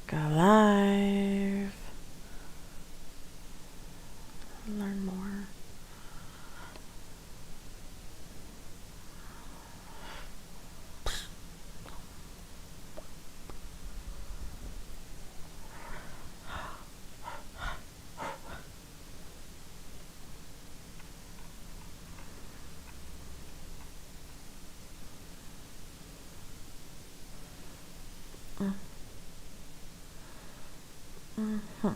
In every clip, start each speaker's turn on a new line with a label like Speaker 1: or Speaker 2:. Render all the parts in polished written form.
Speaker 1: Go live. Learn more. Mm-hmm.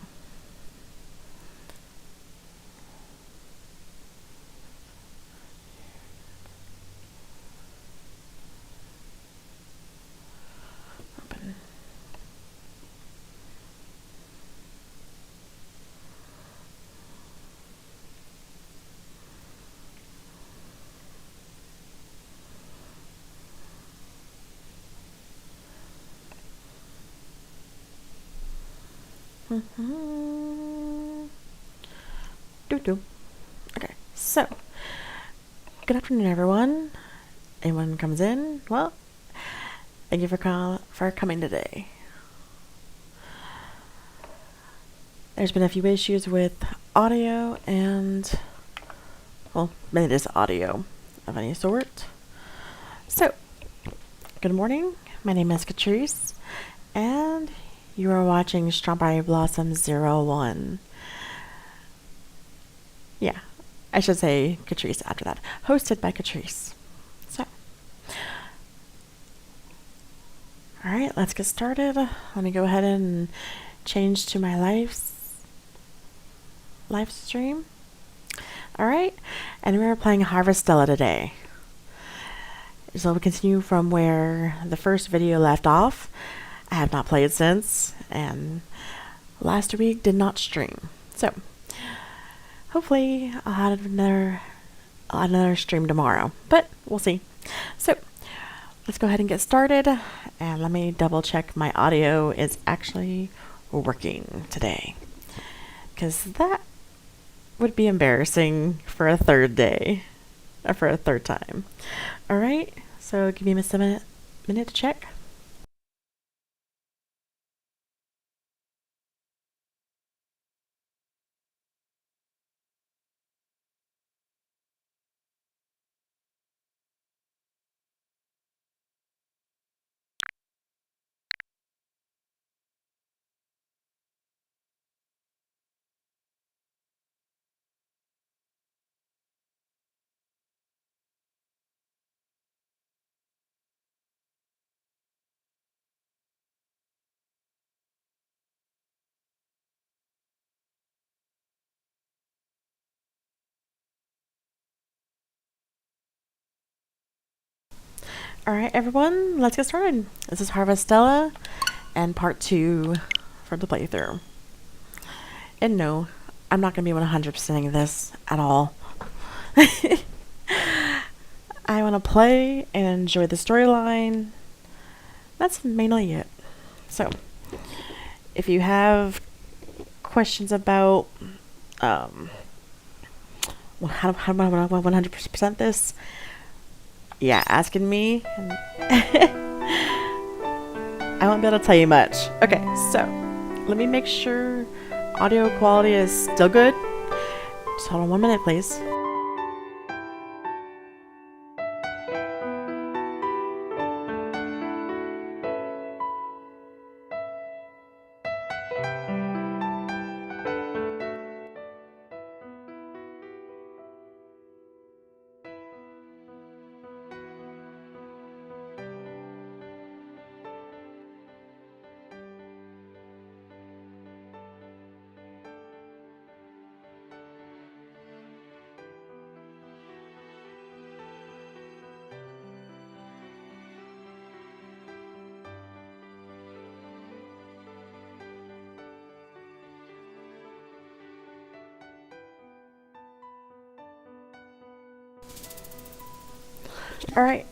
Speaker 1: Open. Mm-hmm. Doo-doo. Okay, so good afternoon, everyone. Anyone comes in, well, thank you for coming today. There's been a few issues with audio and, well, maybe it is audio of any sort. So, good morning. My name is Catrice, and you are watching Strawberry Blossom 01. Yeah, I should say Catrice after that. Hosted by Catrice. So, alright, let's get started. Let me go ahead and change to my live stream. Alright, and we're playing Harvestella today. So we'll continue from where the first video left off. I have not played since, and last week did not stream. So, hopefully I'll have another stream tomorrow, but we'll see. So, let's go ahead and get started, and let me double check my audio is actually working today, because that would be embarrassing for a third day, or for a third time. Alright, so give me a minute to check. Alright, everyone, let's get started. This is Harvestella, and part 2 for the playthrough. And no, I'm not going to be 100%ing this at all. I want to play and enjoy the storyline. That's mainly it. So, if you have questions about how do I 100% this, yeah, asking me. I won't be able to tell you much. Okay, so let me make sure audio quality is still good. Just hold on 1 minute, please. Alright,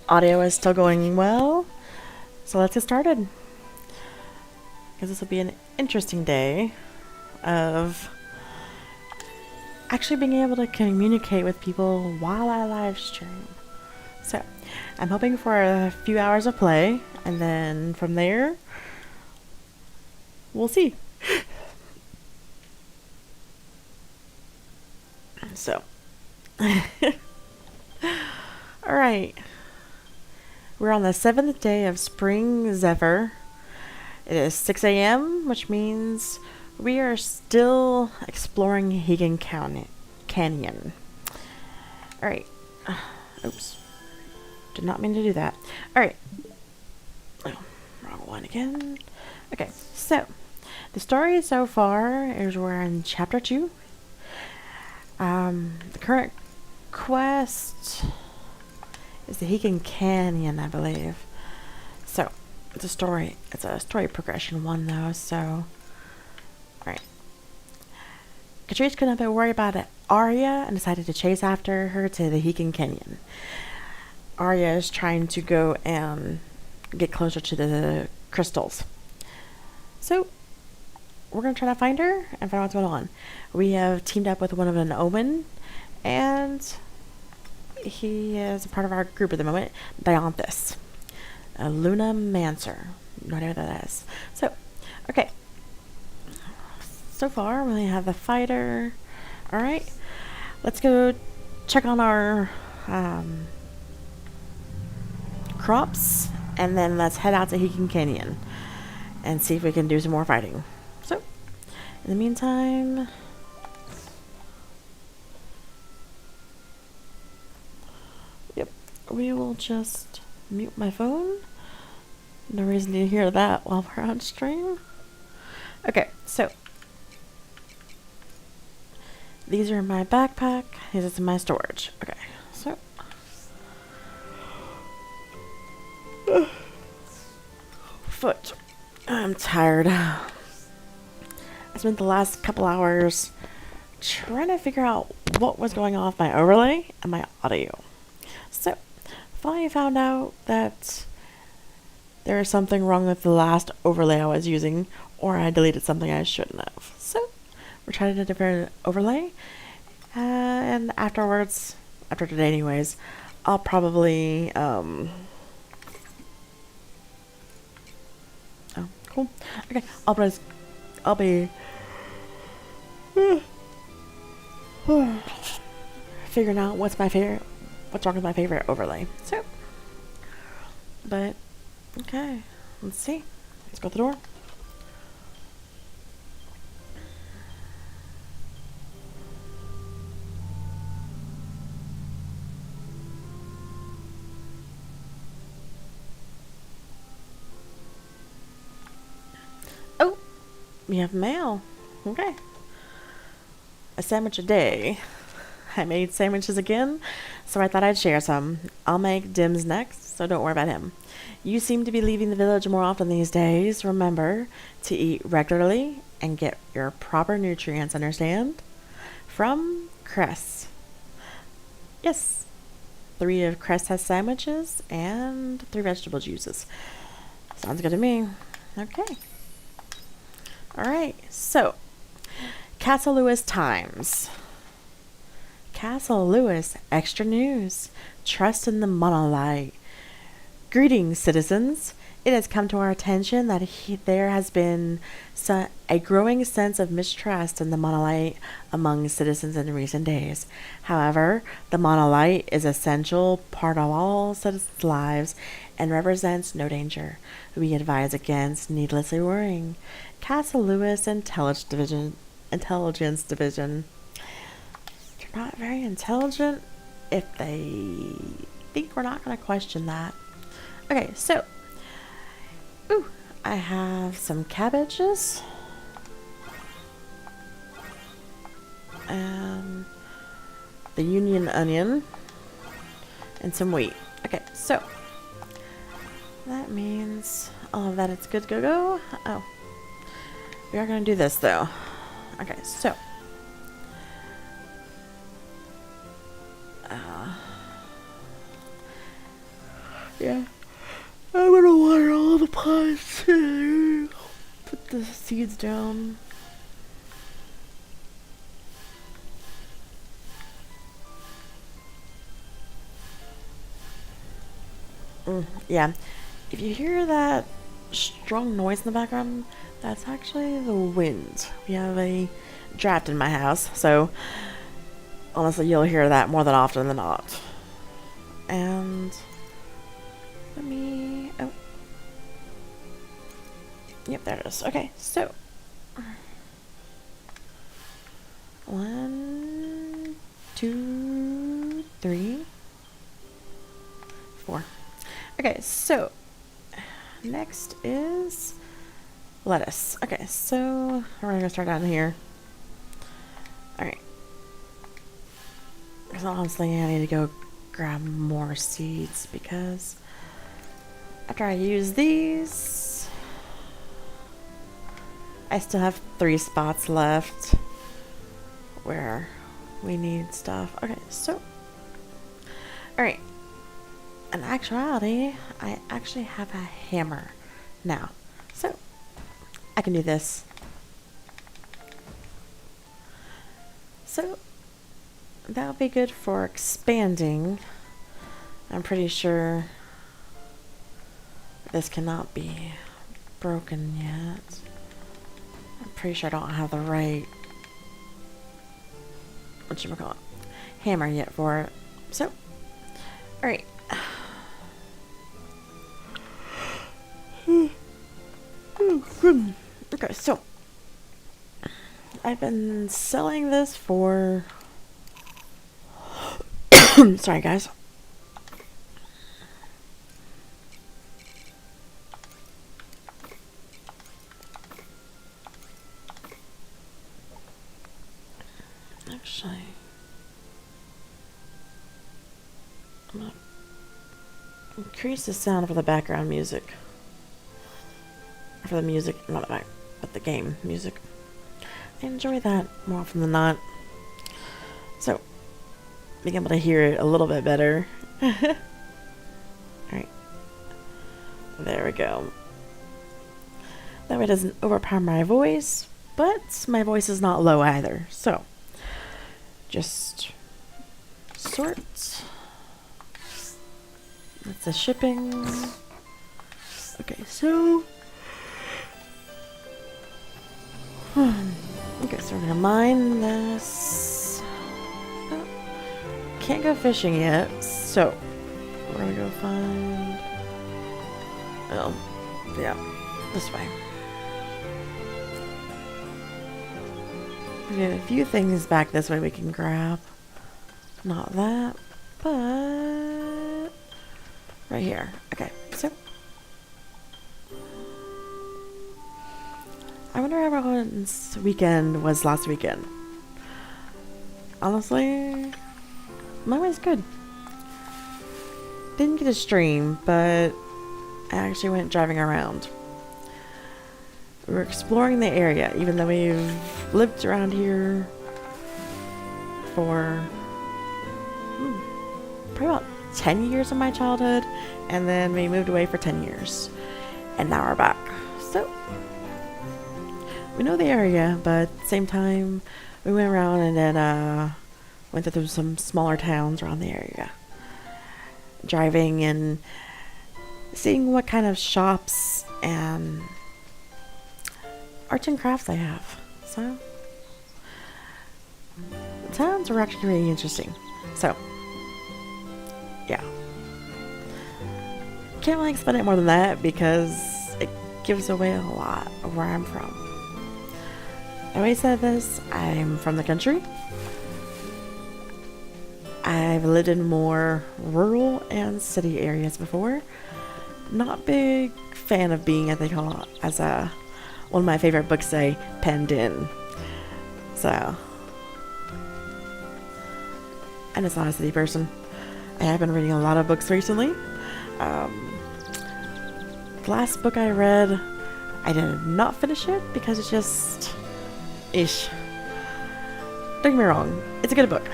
Speaker 1: audio is still going well, so let's get started. Because this will be an interesting day of actually being able to communicate with people while I live stream. So, I'm hoping for a few hours of play, and then from there, we'll see. So, alright. We're on the 7th day of Spring Zephyr. It is 6 a.m., which means we are still exploring Hagen Canyon. Alright. Oops. Did not mean to do that. Alright. Oh, wrong one again. Okay, so the story so far is we're in chapter 2. The current quest is the Hagen Canyon, I believe. So, it's a story progression one though, so alright. Catrice could not be worried about Arya and decided to chase after her to the Hagen Canyon. Arya is trying to go and get closer to the crystals. So, we're going to try to find her and find out what's going on. We have teamed up with one of an Omen, and he is a part of our group at the moment, Dianthus. Luna Mancer. No idea what that is. So, okay. So far, we have the fighter. Alright. Let's go check on our crops, and then let's head out to Hagen Canyon and see if we can do some more fighting. So, in the meantime, yep, we will just mute my phone. No reason to hear that while we're on stream. Okay, so these are my backpack. This is my storage. Okay, so foot. I'm tired. I spent the last couple hours trying to figure out what was going on with my overlay and my audio. So, finally found out that there is something wrong with the last overlay I was using, or I deleted something I shouldn't have. So, we're trying a different overlay, and afterwards, after today anyways, I'll probably, oh, cool. Okay, I'll be figuring out what's wrong with my favorite overlay. So, but, okay, let's see. Let's go to the door. Oh, we have mail. Okay. A sandwich a day. I made sandwiches again, so I thought I'd share some. I'll make Dim's next, so don't worry about him. You seem to be leaving the village more often these days. Remember to eat regularly and get your proper nutrients, understand? From Cress. Yes. 3 of Cress has sandwiches and 3 vegetable juices. Sounds good to me. Okay. Alright, so Castle Lewis Times. Castle Lewis, extra news. Trust in the monolith. Greetings, citizens. It has come to our attention that there has been a growing sense of mistrust in the monolith among citizens in recent days. However, the monolith is an essential part of all citizens' lives and represents no danger. We advise against needlessly worrying. Castle Lewis Intelligence Division. They're not very intelligent if they think we're not going to question that. Okay, so, I have some cabbages, and the Union onion, and some wheat. Okay, so, that means all of that it's good to go. Oh, we are going to do this though. Okay, so, yeah. I'm gonna water all the plants too. Put the seeds down. Yeah. If you hear that strong noise in the background, that's actually the wind. We have a draft in my house, so honestly, you'll hear that more than often than not. And let me. Oh. Yep, there it is. Okay, so. 1, 2, 3, 4. Okay, so. Next is lettuce. Okay, so we're gonna start down here. Alright. Because honestly, I need to go grab more seeds because after I use these, I still have 3 spots left where we need stuff. Okay, so. Alright. In actuality, I actually have a hammer now. So, I can do this. So, that'll be good for expanding. I'm pretty sure this cannot be broken yet. I'm pretty sure I don't have the right, whatchamacallit, hammer yet for it. So, alright. Okay, so I've been selling this for sorry guys. Actually, I'm gonna increase the sound for the background music. For the music, not the back, but the game music. I enjoy that more often than not. So, being able to hear it a little bit better. Alright. There we go. That way it doesn't overpower my voice, but my voice is not low either. So, just sort. That's the shipping. Okay, so. Okay, so we're gonna mine this. Oh, can't go fishing yet, so we're gonna go find. Oh, yeah, this way. We have a few things back this way we can grab. Not that, but right here. Okay, so I wonder how everyone's weekend was last weekend. Honestly, mine was good. Didn't get a stream, but I actually went driving around. We were exploring the area, even though we've lived around here for probably about 10 years of my childhood, and then we moved away for 10 years, and now we're back. So we know the area, but at the same time, we went around and then went through some smaller towns around the area. Driving and seeing what kind of shops and arts and crafts they have. So, the towns are actually really interesting. So, yeah. Can't really explain it more than that because it gives away a lot of where I'm from. I always said this, I'm from the country. I've lived in more rural and city areas before. Not big fan of being, as they call it, as one of my favorite books say, penned in. So, I'm just not a city person. I have been reading a lot of books recently. The last book I read, I did not finish it because it's just ish. Don't get me wrong, it's a good book.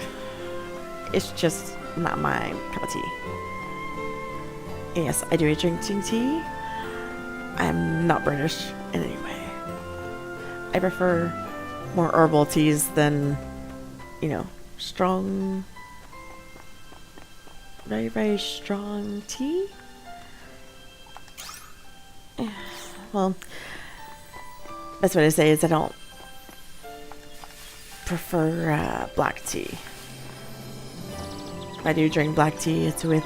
Speaker 1: It's just not my cup of tea. Yes, I do drink tea. I'm not British in any way. I prefer more herbal teas than, you know, strong, very, very strong tea. well, best way to say is I don't prefer black tea. If I do drink black tea, it's with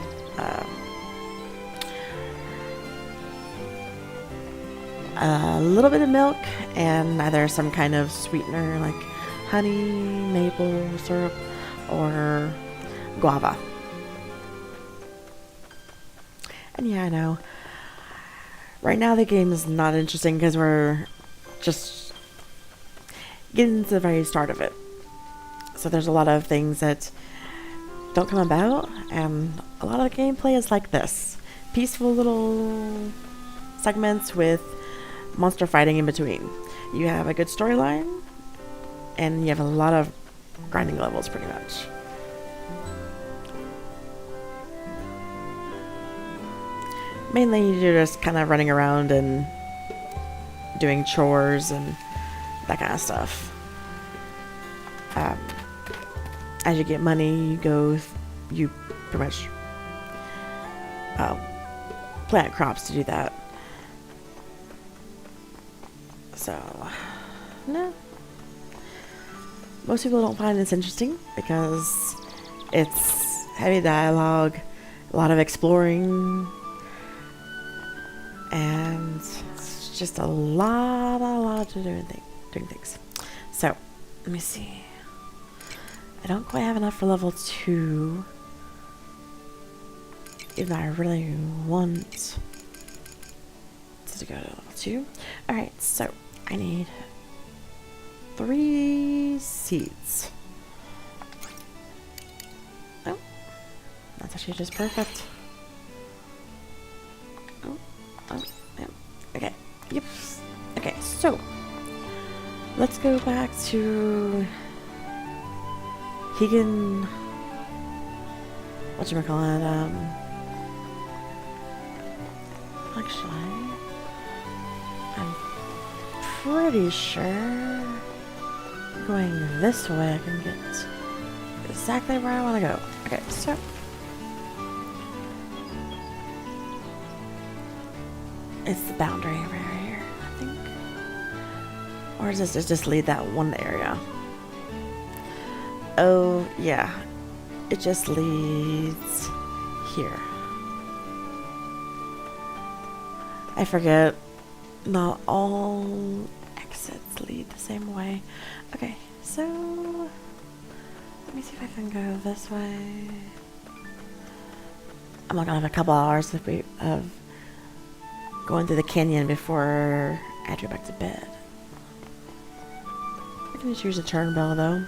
Speaker 1: a little bit of milk and either some kind of sweetener like honey, maple syrup, or guava. And yeah, I know. Right now the game is not interesting because we're just getting to the very start of it. So there's a lot of things that don't come about, and a lot of the gameplay is like this. Peaceful little segments with monster fighting in between. You have a good storyline, and you have a lot of grinding levels pretty much. Mainly you're just kind of running around and doing chores and that kind of stuff. As you get money, you pretty much plant crops to do that. So, no. Most people don't find this interesting because it's heavy dialogue, a lot of exploring, and it's just a lot to doing things. So, let me see. I don't quite have enough for level 2, even though I really want to go to level 2. Alright, so I need 3 seeds. Oh, that's actually just perfect. Oh, yeah. Okay, yep. Okay, so let's go back to Higan. Whatchamacallit? Actually, I'm pretty sure going this way I can get exactly where I want to go. Okay, so it's the boundary right here, I think. Or does this just lead that one area? Oh, yeah. It just leads here. I forget. Not all exits lead the same way. Okay, so let me see if I can go this way. I'm not gonna have a couple hours of going through the canyon before I have to go back to bed. I can just use a turn bell though.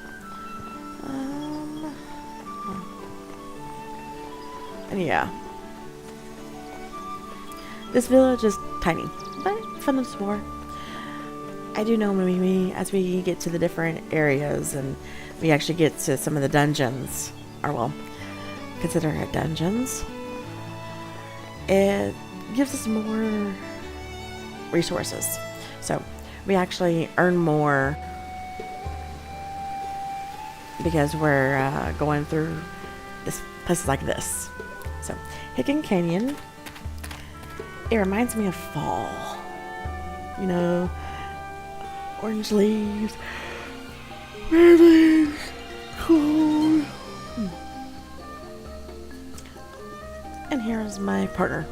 Speaker 1: And yeah, this village is tiny, but fun to explore. I do know as we get to the different areas and we actually get to some of the dungeons, or well, consider it dungeons, it gives us more resources. So we actually earn more because we're going through places like this. So, Higan Canyon, it reminds me of fall. You know, orange leaves, red leaves, cool. And here's my partner.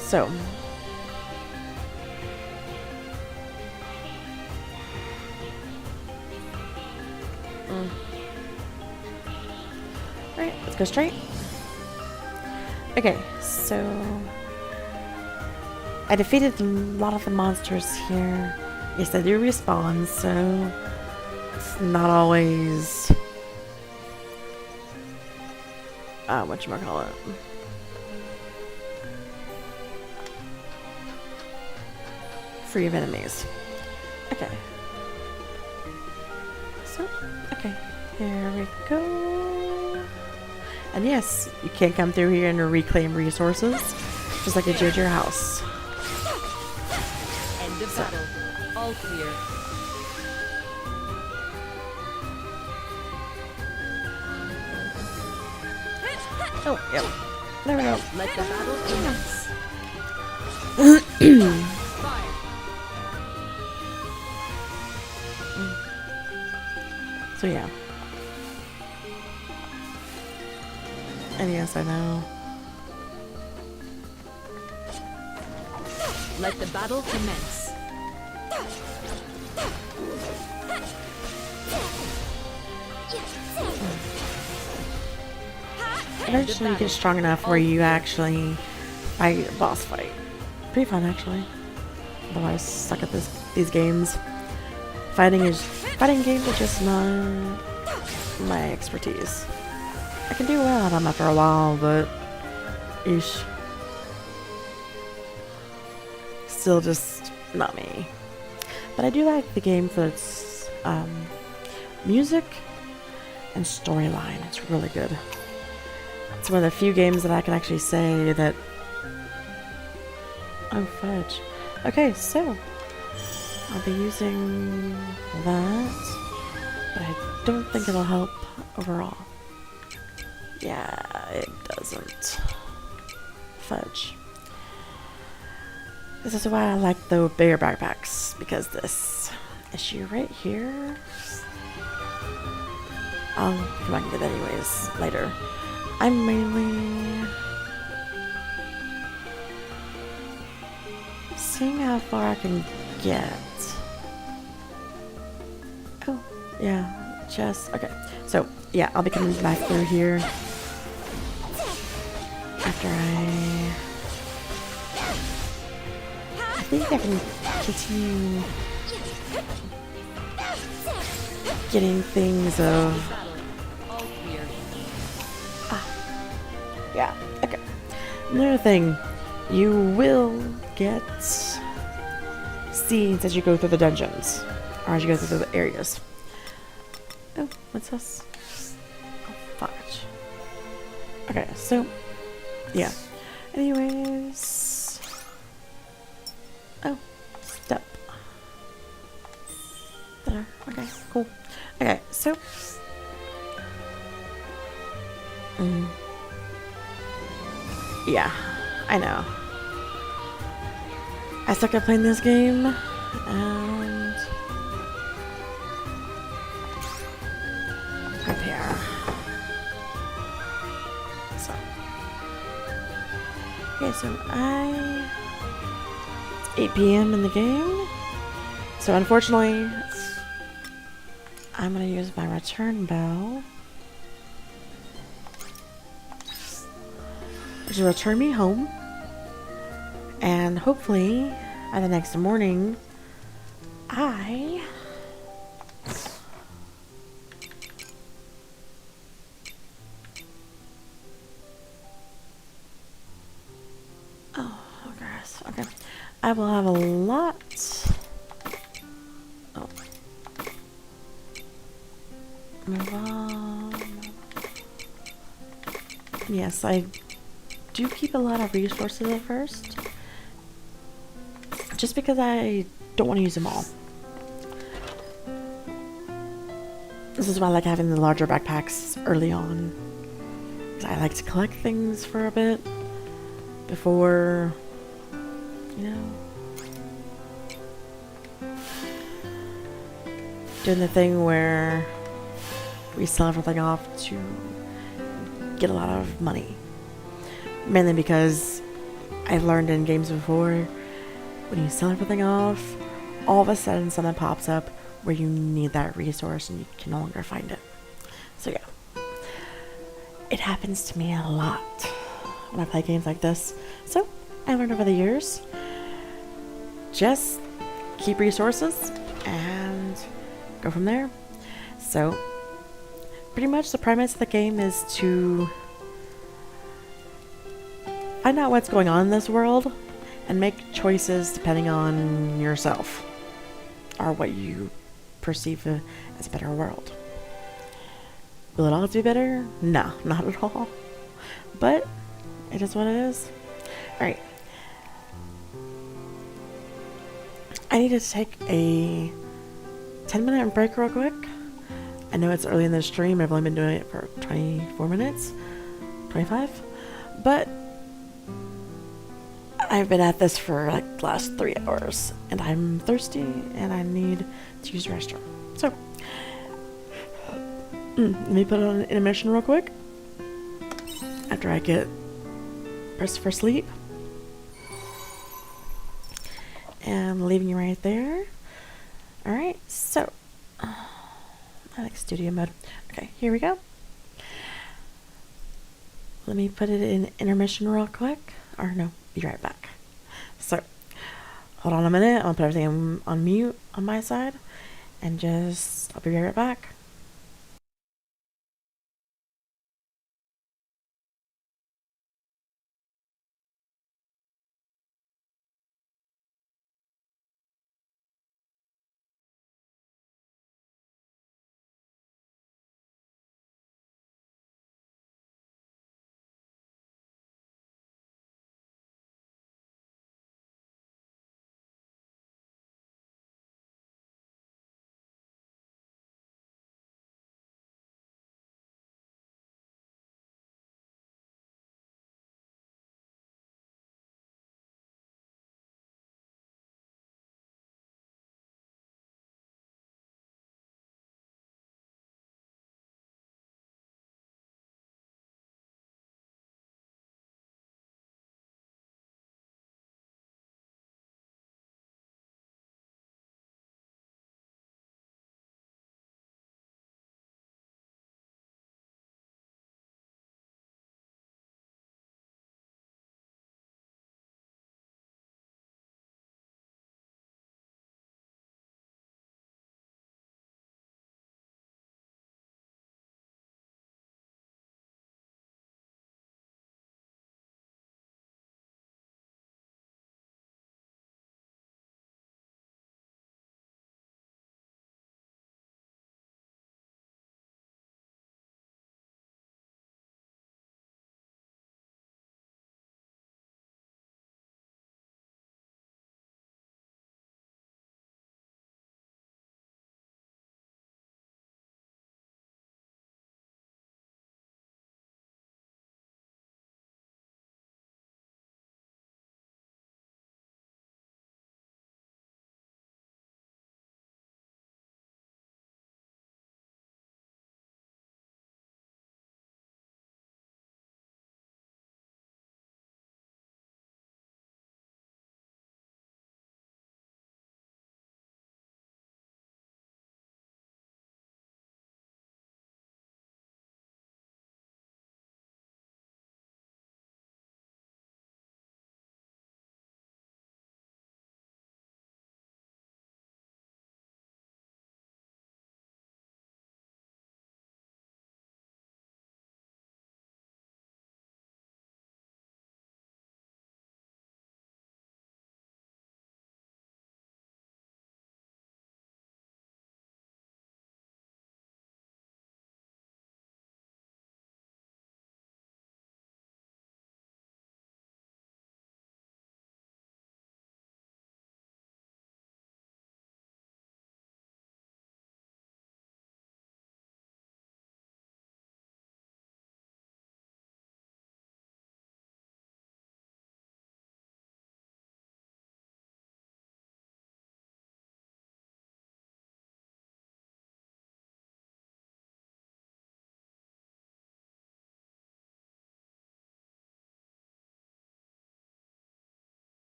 Speaker 1: So, Alright, let's go straight. Okay, so I defeated a lot of the monsters here. Yes, they do respawn, so it's not always whatchamacallit. Free of enemies. Okay. So, okay, here we go. And yes, you can come through here and reclaim resources, just like you did your house.
Speaker 2: End of battle. All clear.
Speaker 1: Oh, yep. There we go.
Speaker 2: Let the battle commence. Fire.
Speaker 1: So yeah. And yes, I know.
Speaker 2: Let the battle commence.
Speaker 1: Eventually you get strong enough where you actually fight a boss fight. Pretty fun actually. Otherwise, suck at these games. Fighting games are just not my expertise. I can do well at them after a while, but eesh. Still just not me. But I do like the game for its music and storyline. It's really good. It's one of the few games that I can actually say that... Oh, fudge. Okay, so I'll be using that, but I don't think it'll help overall. Yeah, it doesn't. Fudge. This is why I like the bigger backpacks, because this issue right here, I'll come back and get it anyways later. I'm mainly seeing how far I can get. Oh, yeah, chest. Okay, so yeah, I'll be coming back through here after I think I can continue getting things of...
Speaker 2: All clear.
Speaker 1: Yeah, okay. Another thing, you will get seeds as you go through the dungeons, or as you go through the areas. Oh, what's this? Oh, fudge. Okay, so, yeah. Anyways. Oh, step. There, okay, cool. Okay, so. Yeah, I know. I suck at playing this game, and prepare. So, okay, so it's 8 p.m. in the game. So unfortunately, I'm gonna use my return bell, which will return me home. And hopefully, by the next morning, I... Oh, grass. Okay. I will have a lot... Oh. Move on. Yes, I do keep a lot of resources at first. Just because I don't want to use them all. This is why I like having the larger backpacks early on. I like to collect things for a bit before, you know, doing the thing where we sell everything off to get a lot of money. Mainly because I've learned in games before, when you sell everything off, all of a sudden something pops up where you need that resource and you can no longer find it. So yeah, it happens to me a lot when I play games like this. So I learned over the years, just keep resources and go from there. So pretty much the premise of the game is to find out what's going on in this world and make choices depending on yourself or what you perceive as a better world. Will it always be better? No, not at all. But it is what it is. Alright. I need to take a 10-minute break real quick. I know it's early in the stream. I've only been doing it for 24 minutes. 25. But I've been at this for like the last 3 hours, and I'm thirsty, and I need to use the restroom. So, let me put on an intermission real quick. After I get pressed for sleep. And I'm leaving you right there. Alright, so I like studio mode. Okay, here we go. Let me put it in intermission real quick. Or no, be right back. So, hold on a minute. I'll put everything on mute on my side. And I'll be right back.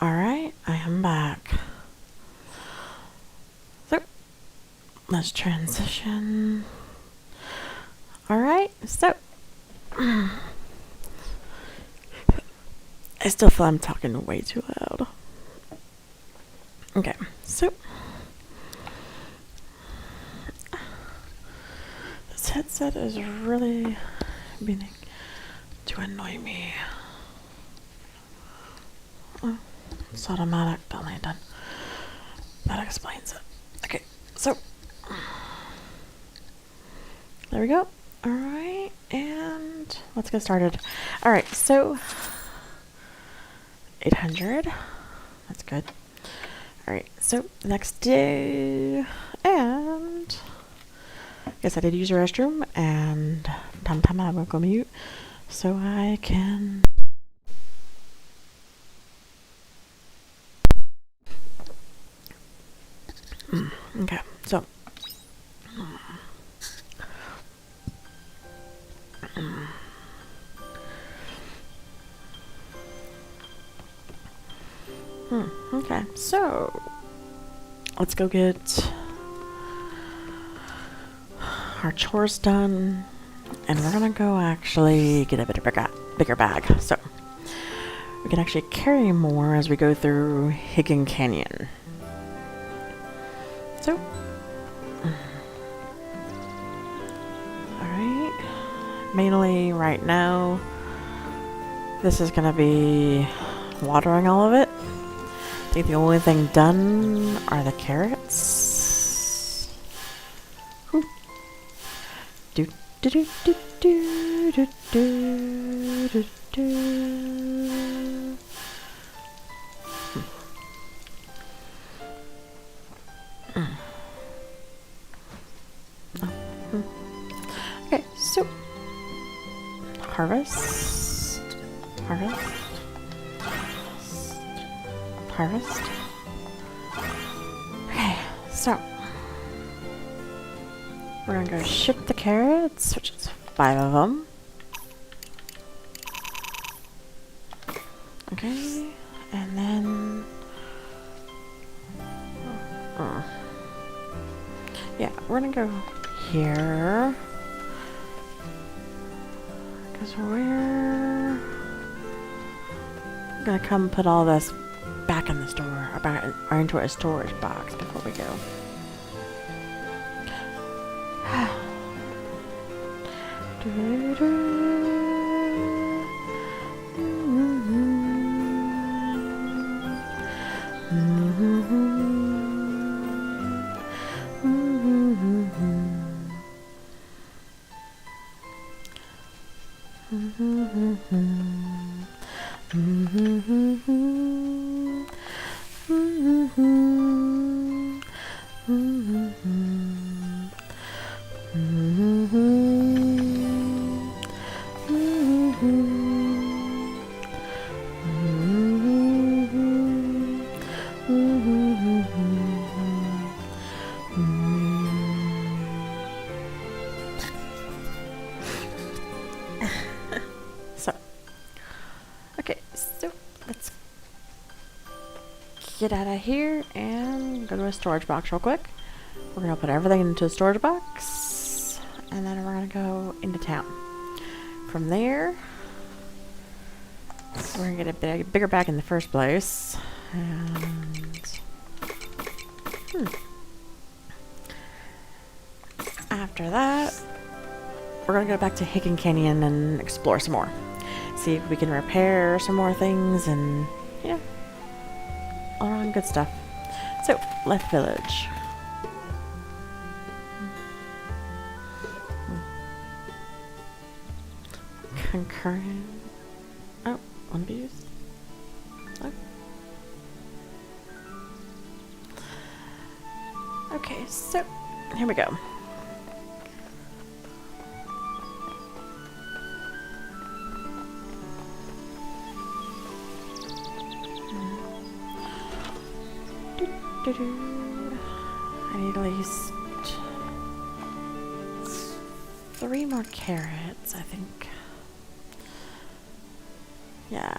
Speaker 1: Alright, I am back. So, let's transition. Alright, so. I still feel I'm talking way too loud. Okay, so. This headset is really beginning to annoy me. Oh, it's automatic, only done. That explains it. Okay, so. There we go. Alright, and let's get started. Alright, so 800. That's good. Alright, so next day, and guess I did use the restroom, and from time to time I'm gonna go mute so I can. Okay, so. Okay, so let's go get our chores done, and we're gonna go actually get a bigger bag, so we can actually carry more as we go through Higgin Canyon. So, alright, mainly right now, this is gonna be watering all of it. I think the only thing done are the carrots. Whew. Do do do do do do do do do. Okay, so harvest. Okay, so we're gonna go ship the carrots, which is 5 of them. Okay, and then yeah, we're gonna go here because we're gonna come put all this back in the store, or into a storage box before we go. Okay, so let's get out of here and go to a storage box real quick. We're gonna put everything into a storage box, and then we're gonna go into town. From there, we're gonna get a bigger bag in the first place, and after that, we're gonna go back to Higgin Canyon and explore some more. See if we can repair some more things, and yeah, all around good stuff. So, left village. Concurrent. Oh, one of these. Oh. Okay, so here we go. I need at least 3 more carrots, I think. Yeah.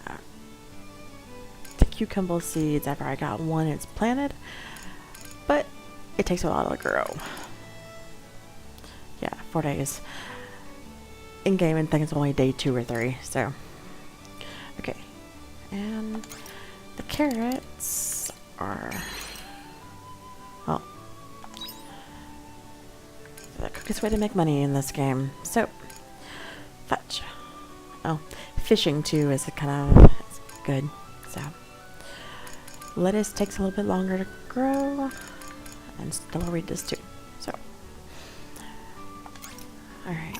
Speaker 1: To cucumber seeds after I got one. It's planted, but it takes a while to grow. Yeah, 4 days. In game, I think it's only day 2 or 3. So, okay, and the carrots are the quickest way to make money in this game. So, fetch. Oh, fishing too is it's good. So, lettuce takes a little bit longer to grow, and celery does too. So, all right.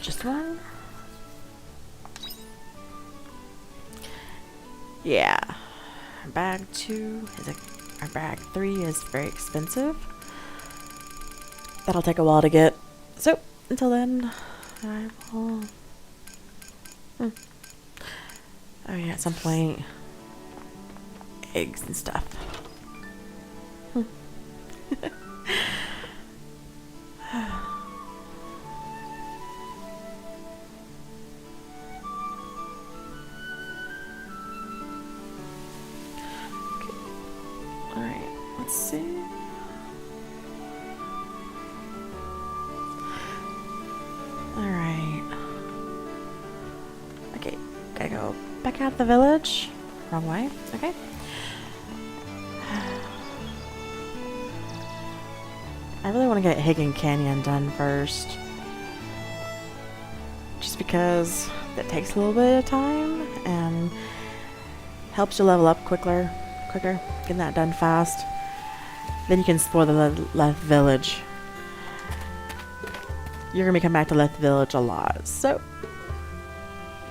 Speaker 1: Just one. Yeah. Bag 2 is our bag 3 is very expensive. That'll take a while to get. So until then, I will. Oh yeah, at some point, eggs and stuff. Alright, let's see. Alright. Okay, gotta go back out of the village. Wrong way, okay. I really want to get Higgin Canyon done first. Just because that takes a little bit of time and helps you level up quicker, getting that done fast. Then you can explore the left village. You're gonna be coming back to left village a lot, so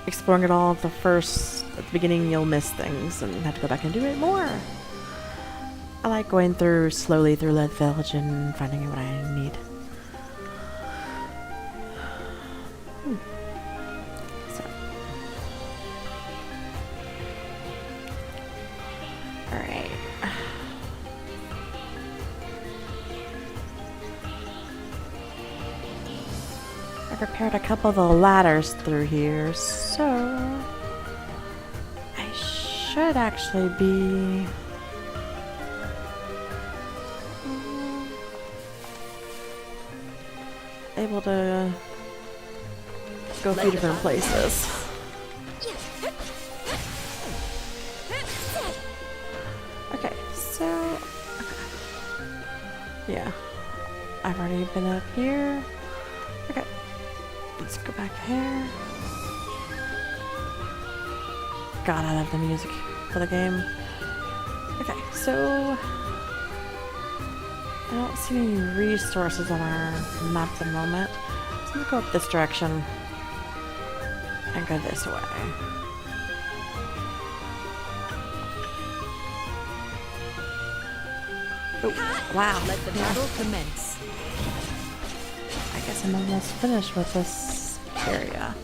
Speaker 1: exploring it all at the beginning, you'll miss things and have to go back and do it more. I like going slowly through left village and finding what I need. So. Alright. I prepared a couple of the ladders through here, so I should actually be able to go a few different places. Okay, so yeah, I've already been up here. Okay, let's go back here. God, I love the music for the game. Okay, so I don't see any resources on our map at the moment. So I'm gonna go up this direction and go this way. Oh, wow.
Speaker 2: Let the battle commence.
Speaker 1: I guess I'm almost finished with this area.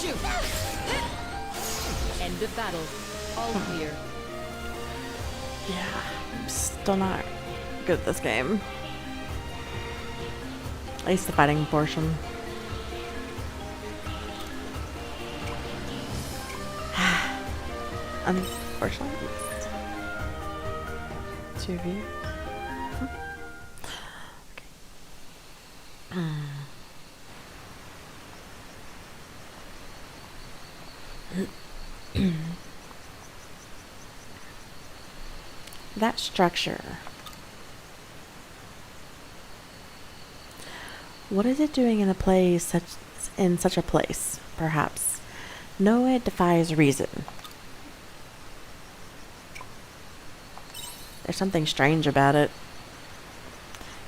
Speaker 2: Shoot. End of battle. All clear.
Speaker 1: Yeah, I'm still not good at this game. At least the fighting portion. Unfortunately, it's 2 of you. Okay. That structure. What is it doing in such a place? Perhaps. No, it defies reason. There's something strange about it.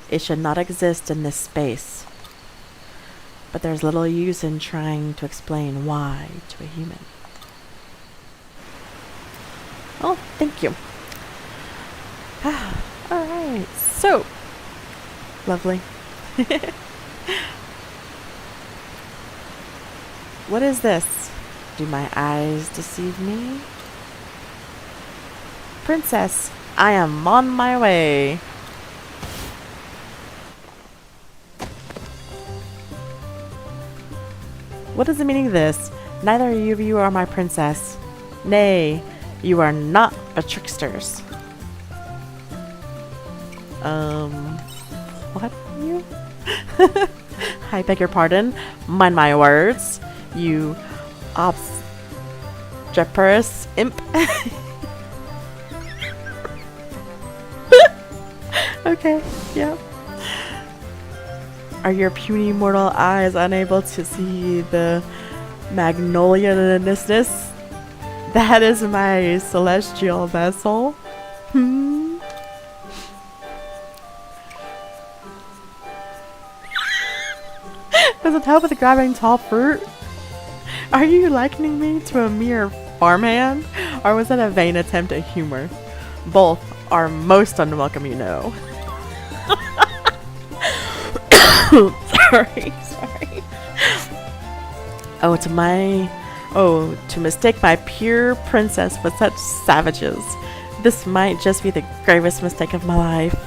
Speaker 1: It should not exist in this space. But there's little use in trying to explain why to a human. Oh, thank you. Alright, so lovely. What is this? Do my eyes deceive me? Princess, I am on my way. What is the meaning of this? Neither of you are my princess. Nay, you are not but tricksters. What are you? I beg your pardon. Mind my words. You obstreperous imp. Okay, yeah. Are your puny mortal eyes unable to see the magnolia-ness? That is my celestial vessel. Does it help with grabbing tall fruit? Are you likening me to a mere farmhand? Or was that a vain attempt at humor? Both are most unwelcome, you know. Sorry. To mistake my pure princess for such savages. This might just be the gravest mistake of my life.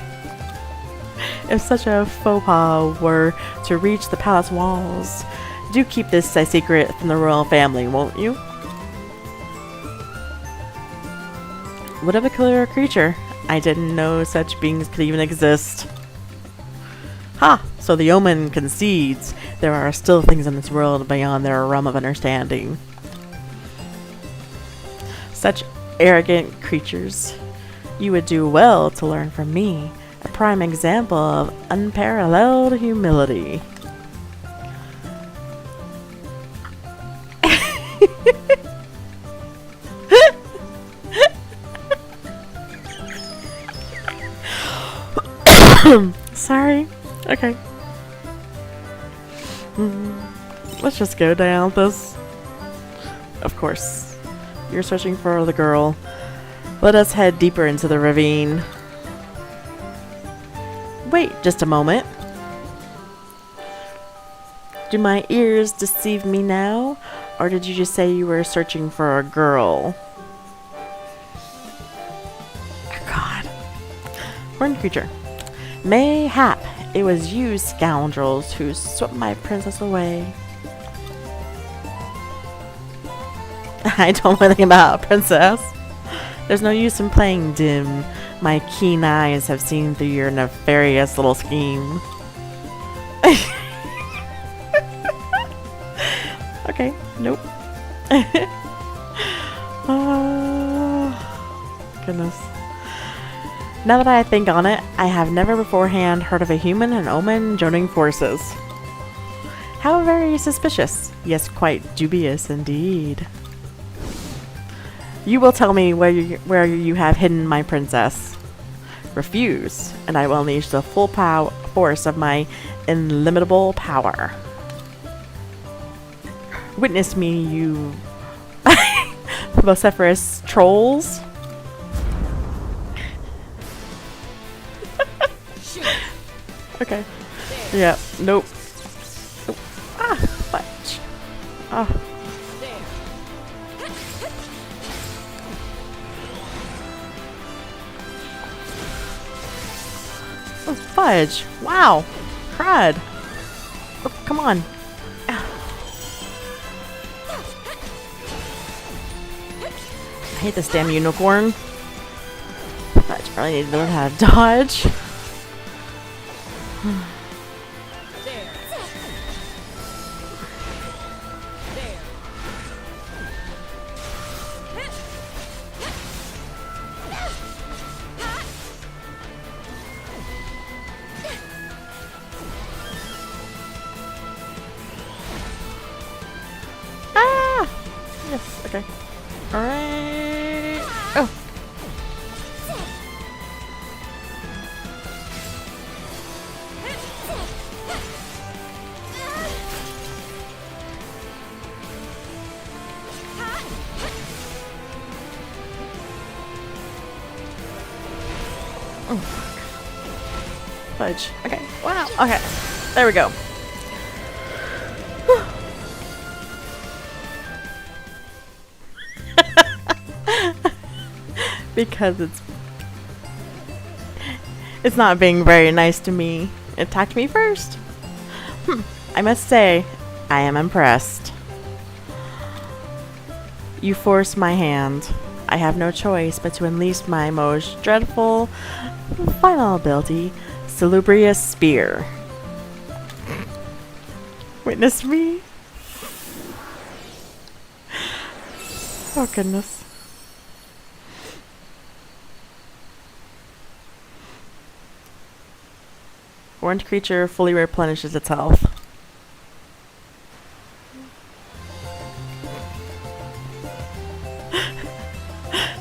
Speaker 1: If such a faux pas were to reach the palace walls, do keep this a secret from the royal family, won't you? What a peculiar creature. I didn't know such beings could even exist. Ha! So the omen concedes there are still things in this world beyond their realm of understanding. Such arrogant creatures. You would do well to learn from me, a prime example of unparalleled humility. Sorry. Okay. Let's just go down this. Of course. You're searching for the girl. Let us head deeper into the ravine. Wait just a moment. Do my ears deceive me now? Or did you just say you were searching for a girl? Oh, God. Horned creature. Mayhap it was you scoundrels who swept my princess away. I don't know anything about a princess. There's no use in playing dim. My keen eyes have seen through your nefarious little scheme. Okay, nope. Goodness. Now that I think on it, I have never beforehand heard of a human and omen joining forces. How very suspicious. Yes, quite dubious indeed. You will tell me where you have hidden my princess. Refuse, and I will unleash the full force of my illimitable power. Witness me, you vociferous trolls. Okay. Yeah. Nope. Nope. Ah, fudge. Ah. Oh, fudge. Wow. Crud. Oh, come on. Ah. I hate this damn unicorn. Fudge. Probably need to learn how to dodge. Ah! Yes, okay. Alright. Oh! Fudge. Okay. Wow. Okay. There we go. Because it's not being very nice to me. It attacked me first. I must say, I am impressed. You force my hand. I have no choice but to unleash my most dreadful final ability, Salubrious Spear. Witness me. Oh goodness. Orange creature fully replenishes its health.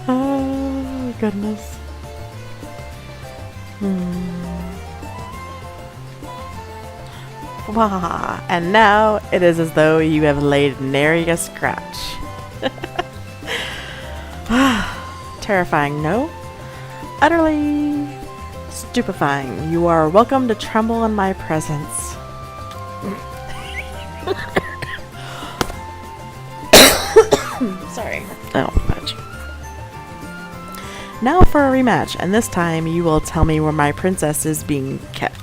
Speaker 1: Oh goodness. Wah, and now it is as though you have laid nary a scratch. Terrifying, no? Utterly stupefying. You are welcome to tremble in my presence. Sorry. Oh, fudge. Now for a rematch, and this time you will tell me where my princess is being kept.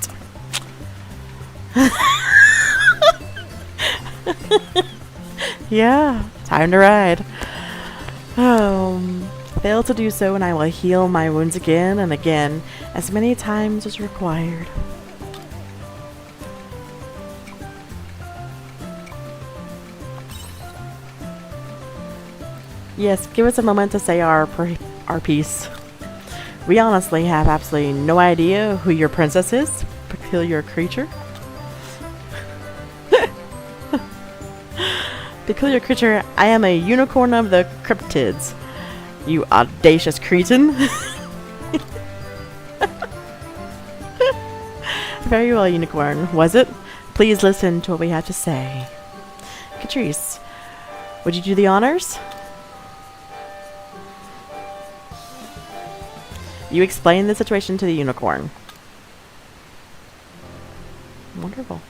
Speaker 1: Yeah, time to ride. Fail to do so and I will heal my wounds again and again, as many times as required. Yes, give us a moment to say our piece. We honestly have absolutely no idea who your princess is, peculiar creature. Peculiar creature, I am a unicorn of the cryptids. You audacious cretin. Very well, unicorn. Was it? Please listen to what we have to say. Catrice, would you do the honors? You explain the situation to the unicorn. Wonderful.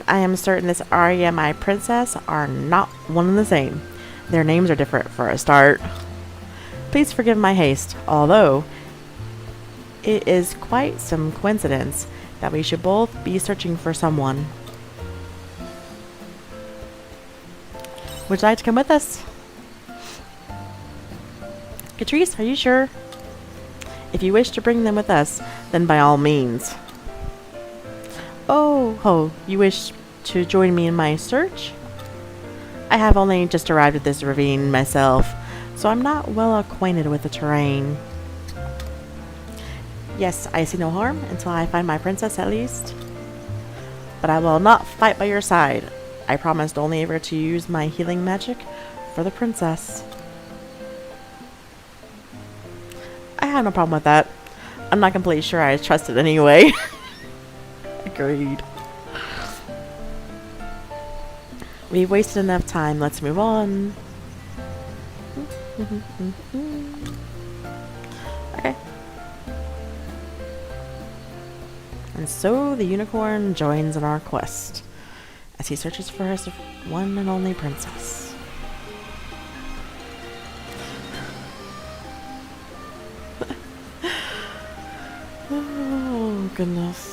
Speaker 1: I am certain this Arya and my princess are not one and the same. Their names are different for a start. Please forgive my haste, although it is quite some coincidence that we should both be searching for someone. Would you like to come with us? Catrice, are you sure? If you wish to bring them with us, then by all means. Oh, you wish to join me in my search? I have only just arrived at this ravine myself, so I'm not well acquainted with the terrain. Yes, I see no harm until I find my princess at least. But I will not fight by your side. I promised only ever to use my healing magic for the princess. I have no problem with that. I'm not completely sure I trust it anyway. Agreed. We've wasted enough time. Let's move on. Okay. And so the unicorn joins in our quest as he searches for his one and only princess. Oh, goodness.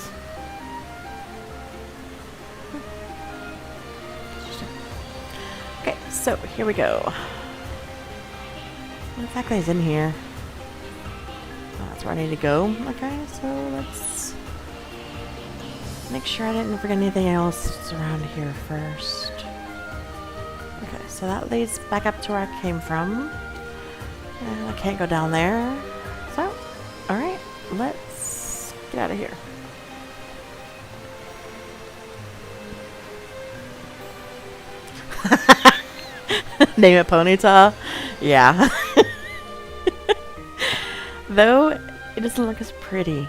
Speaker 1: Okay, so here we go. What exactly is in here? Oh, that's where I need to go. Okay, so let's make sure I didn't forget anything else around here first. Okay, so that leads back up to where I came from. And I can't go down there. So, alright, let's get out of here. Name it Ponyta? Yeah. Though, it doesn't look as pretty.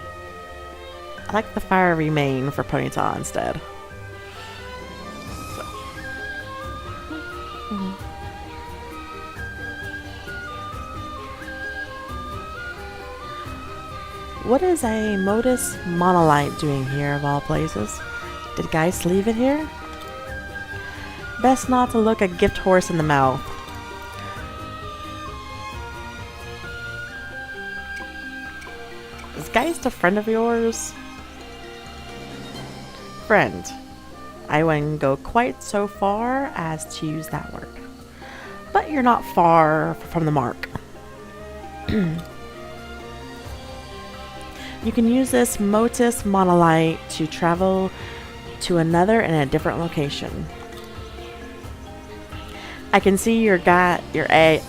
Speaker 1: I like the fiery mane for Ponyta instead. So. What is a Modus Monolite doing here of all places? Did Geist leave it here? Best not to look a gift horse in the mouth. Is Geist a friend of yours? Friend. I wouldn't go quite so far as to use that word. But you're not far from the mark. You can use this Motus monolite to travel to another in a different location. I can see your a.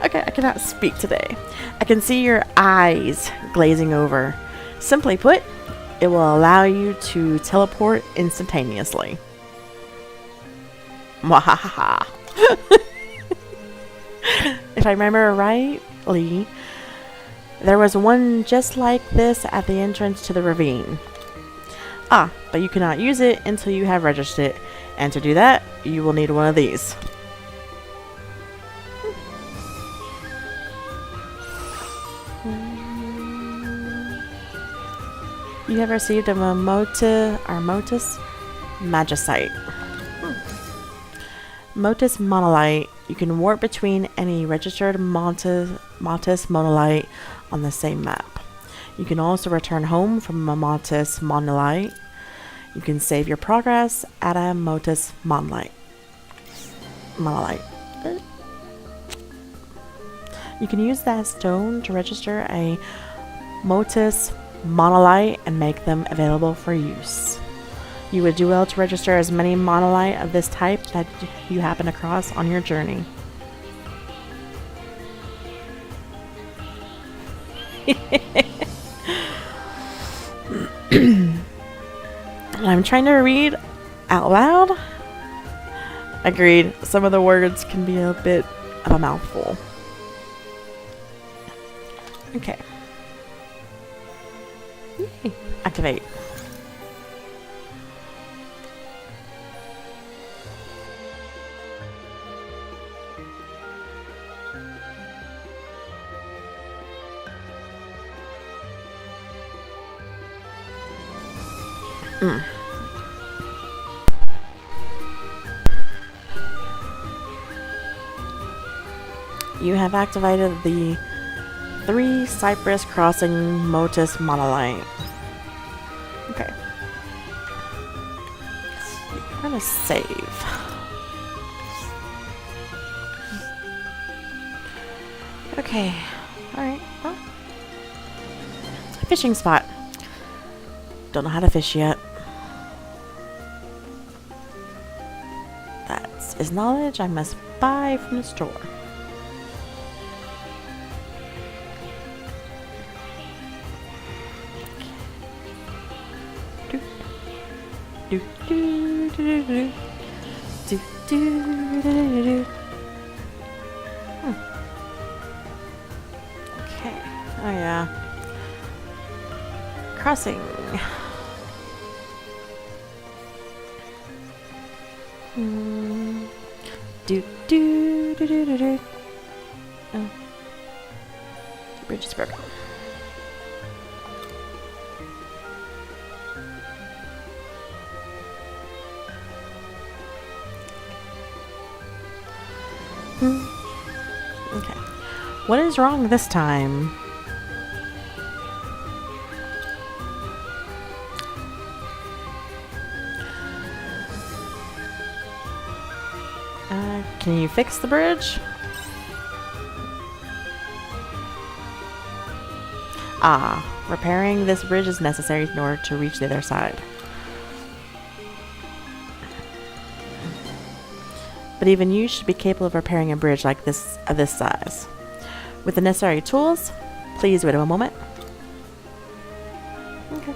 Speaker 1: Okay, I cannot speak today. I can see your eyes glazing over. Simply put, it will allow you to teleport instantaneously. Mwahaha. If I remember rightly, there was one just like this at the entrance to the ravine. Ah, but you cannot use it until you have registered it, and to do that, you will need one of these. You have received a Motus Magicite. Motus Monolite. You can warp between any registered Motus Monolite on the same map. You can also return home from a Motus Monolite. You can save your progress at a Motus Monolite. You can use that stone to register a Motus Monolite and make them available for use. You would do well to register as many monolite of this type that you happen across on your journey. I'm trying to read out loud. Agreed, some of the words can be a bit of a mouthful. Okay. Yay. Activate. You have activated the 3 Cypress Crossing Motus Monolite. Okay. I'm gonna save. Okay. Alright. Well. Fishing spot. Don't know how to fish yet. That is knowledge I must buy from the store. Do do do do do do do do. Okay. Oh yeah. Crossing. Do do do do do do. Oh. The bridge is broken. Okay. What is wrong this time? Can you fix the bridge? Ah, repairing this bridge is necessary in order to reach the other side. But even you should be capable of repairing a bridge like this of this size. With the necessary tools, please wait a moment. Okay.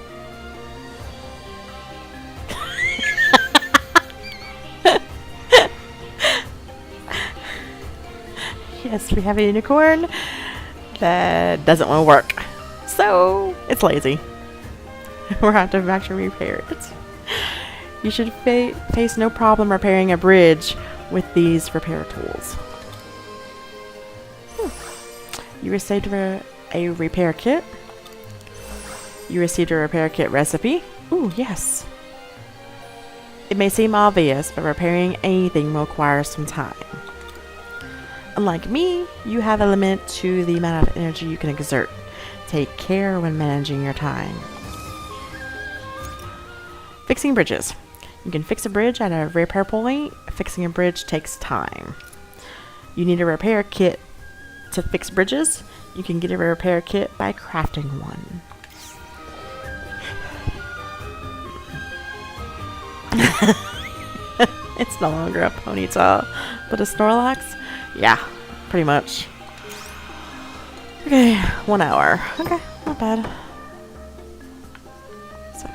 Speaker 1: Yes, we have a unicorn that doesn't want to work. So, it's lazy. We're going to have to actually repair it. You should face no problem repairing a bridge with these repair tools. You received a repair kit. You received a repair kit recipe. Ooh, yes. It may seem obvious, but repairing anything will require some time. Unlike me, you have a limit to the amount of energy you can exert. Take care when managing your time. Fixing bridges. You can fix a bridge at a repair point. Fixing a bridge takes time. You need a repair kit to fix bridges. You can get a repair kit by crafting one. It's no longer a ponytail, but a Snorlax? Yeah, pretty much. Okay, 1 hour. Okay, not bad. So.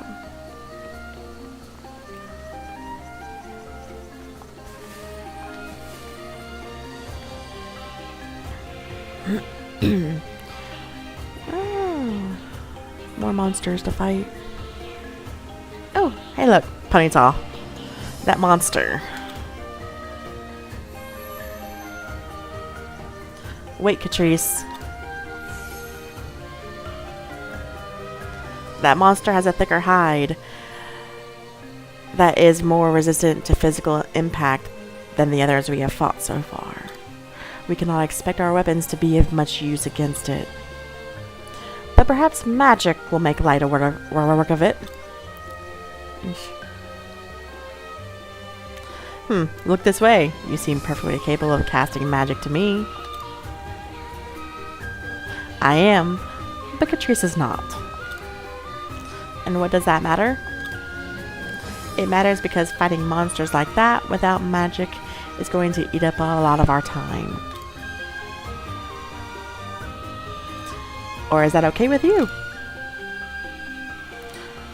Speaker 1: Oh, more monsters to fight. Oh, hey look, Ponyta. That monster. Wait, Catrice. That monster has a thicker hide that is more resistant to physical impact than the others we have fought so far. We cannot expect our weapons to be of much use against it. But perhaps magic will make light work of it. Look this way. You seem perfectly capable of casting magic to me. I am, but Catrice is not. And what does that matter? It matters because fighting monsters like that without magic is going to eat up a lot of our time. Or is that okay with you?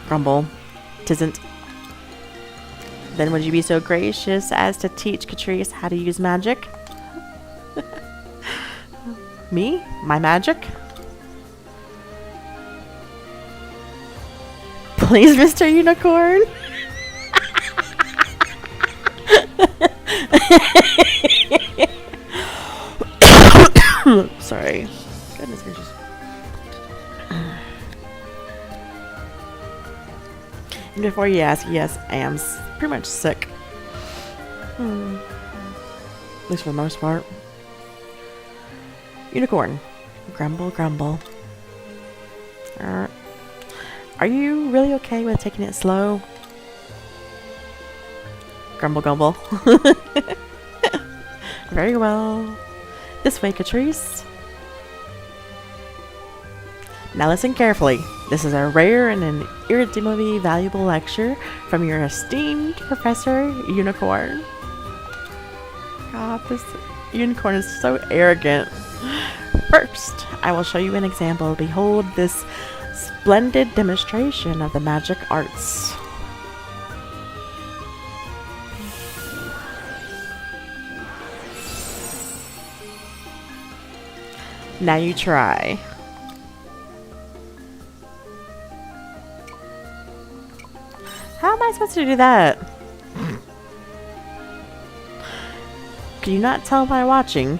Speaker 1: Grumble. Tisn't. Then would you be so gracious as to teach Catrice how to use magic? Me? My magic? Please, Mr. Unicorn? Sorry. Goodness gracious. And before you ask, yes, I am pretty much sick. At least for the most part. Unicorn. Grumble, grumble. Are you really okay with taking it slow? Grumble, grumble. Very well. This way, Catrice. Now listen carefully. This is a rare and an irredeemably valuable lecture from your esteemed Professor Unicorn. God, this unicorn is so arrogant. First, I will show you an example. Behold this splendid demonstration of the magic arts. Now you try. How am I supposed to do that? Can you not tell by watching?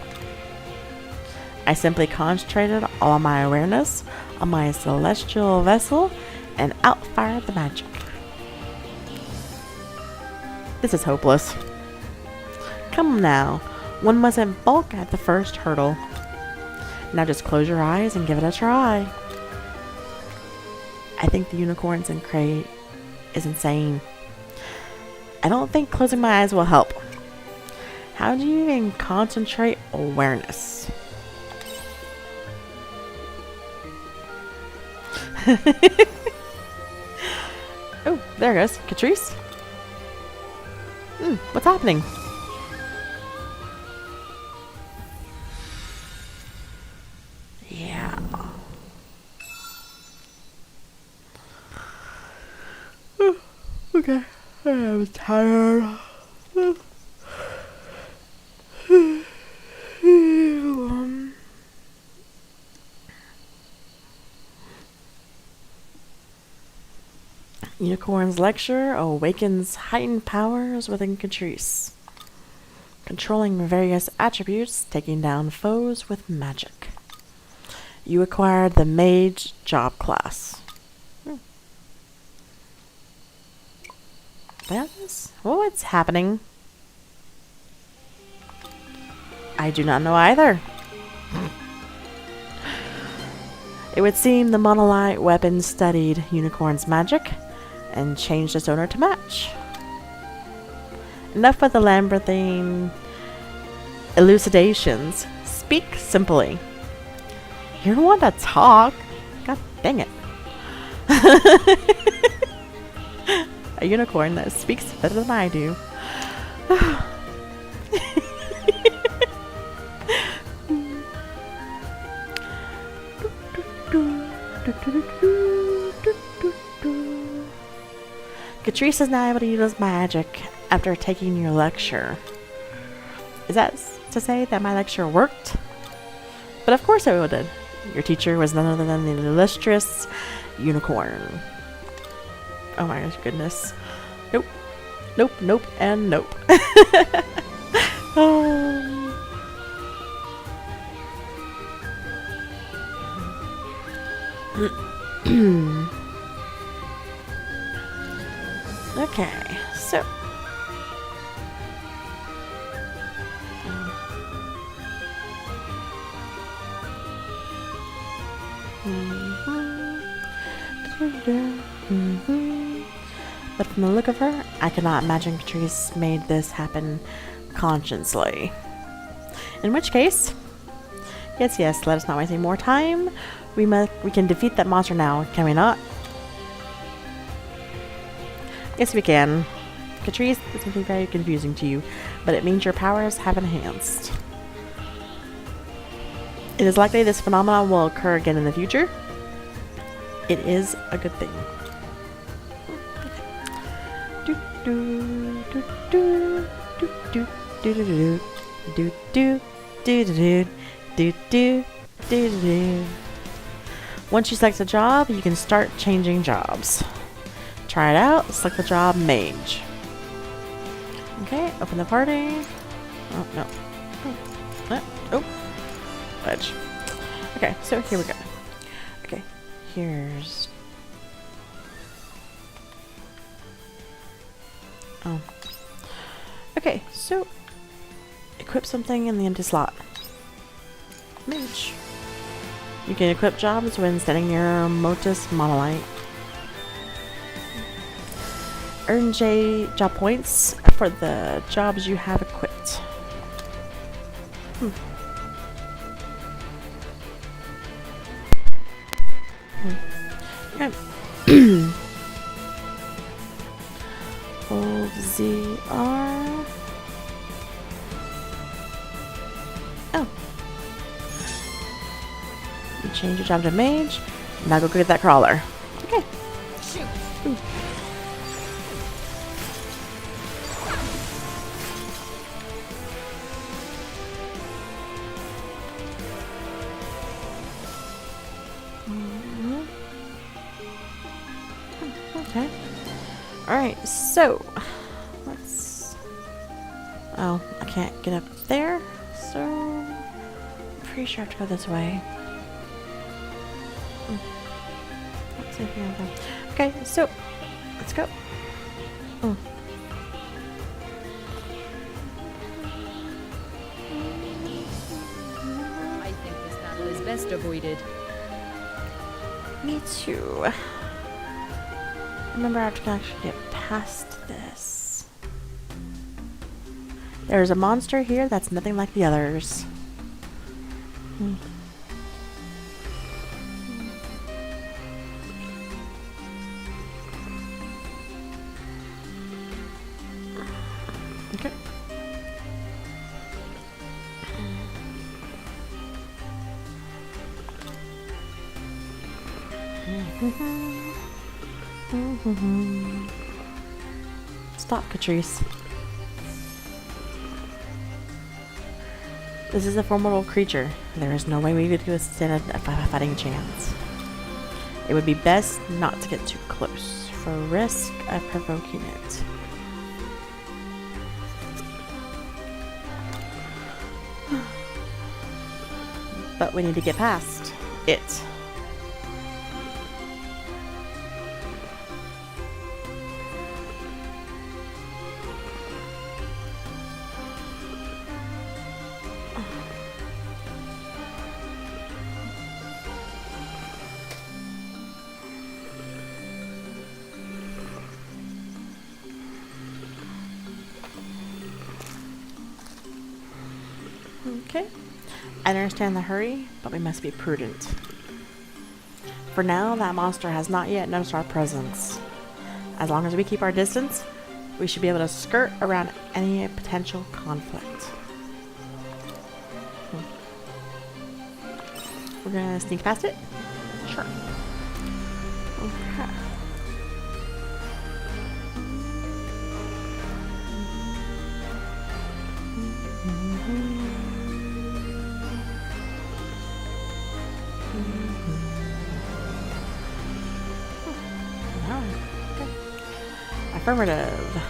Speaker 1: I simply concentrated all my awareness on my celestial vessel and outfired the magic. This is hopeless. Come now, one mustn't balk at the first hurdle. Now just close your eyes and give it a try. I think the unicorn's crate is insane. I don't think closing my eyes will help. How do you even concentrate awareness? Oh, there it goes. Catrice? What's happening? Yeah. Okay. I was tired. Unicorn's lecture awakens heightened powers within Catrice, controlling various attributes, taking down foes with magic. You acquired the Mage job class. That's what's happening. I do not know either. It would seem the monolite weapon studied Unicorn's magic and changed its owner to match. Enough with the labyrinthine elucidations. Speak simply. You're the one to talk. God dang it. A unicorn that speaks better than I do. Catrice is now able to use magic after taking your lecture. Is that to say that my lecture worked? But of course it did. Your teacher was none other than the illustrious unicorn. Oh my goodness. Nope. Nope, nope, and nope. Okay, so. But from the look of her, I cannot imagine Catrice made this happen consciously. In which case, yes, let us not waste any more time. We can defeat that monster now, can we not? Yes, we can. Catrice, this may be very confusing to you, but it means your powers have enhanced. It is likely this phenomenon will occur again in the future. It is a good thing. Once you select a job, you can start changing jobs. Try it out. Select the job mage. Okay, open the party. Oh, no. Oh. Wedge. Okay, so here we go. Okay, here's... Oh. Okay, so... Equip something in the empty slot. Mage. You can equip jobs when setting your Motus Monolite. Earn job points for the jobs you have equipped. Okay. Hold ZR. Oh. You change your job to mage. Now go get that crawler. Okay.
Speaker 2: Shoot.
Speaker 1: Ooh. Okay. Alright, so let's... Oh, I can't get up there, so I'm pretty sure I have to go this way. Let's see if we have them. Okay, so let's go.
Speaker 2: I think this battle is best avoided.
Speaker 1: Me too. Remember, I have to actually get past this. There's a monster here that's nothing like the others. Okay. Stop, Catrice. This is a formidable creature. There is no way we could withstand a fighting chance. It would be best not to get too close, for risk of provoking it. But we need to get past it. Okay. I understand the hurry, but we must be prudent. For now, that monster has not yet noticed our presence. As long as we keep our distance, we should be able to skirt around any potential conflict. We're gonna sneak past it? Sure. Okay. No. Okay. Affirmative.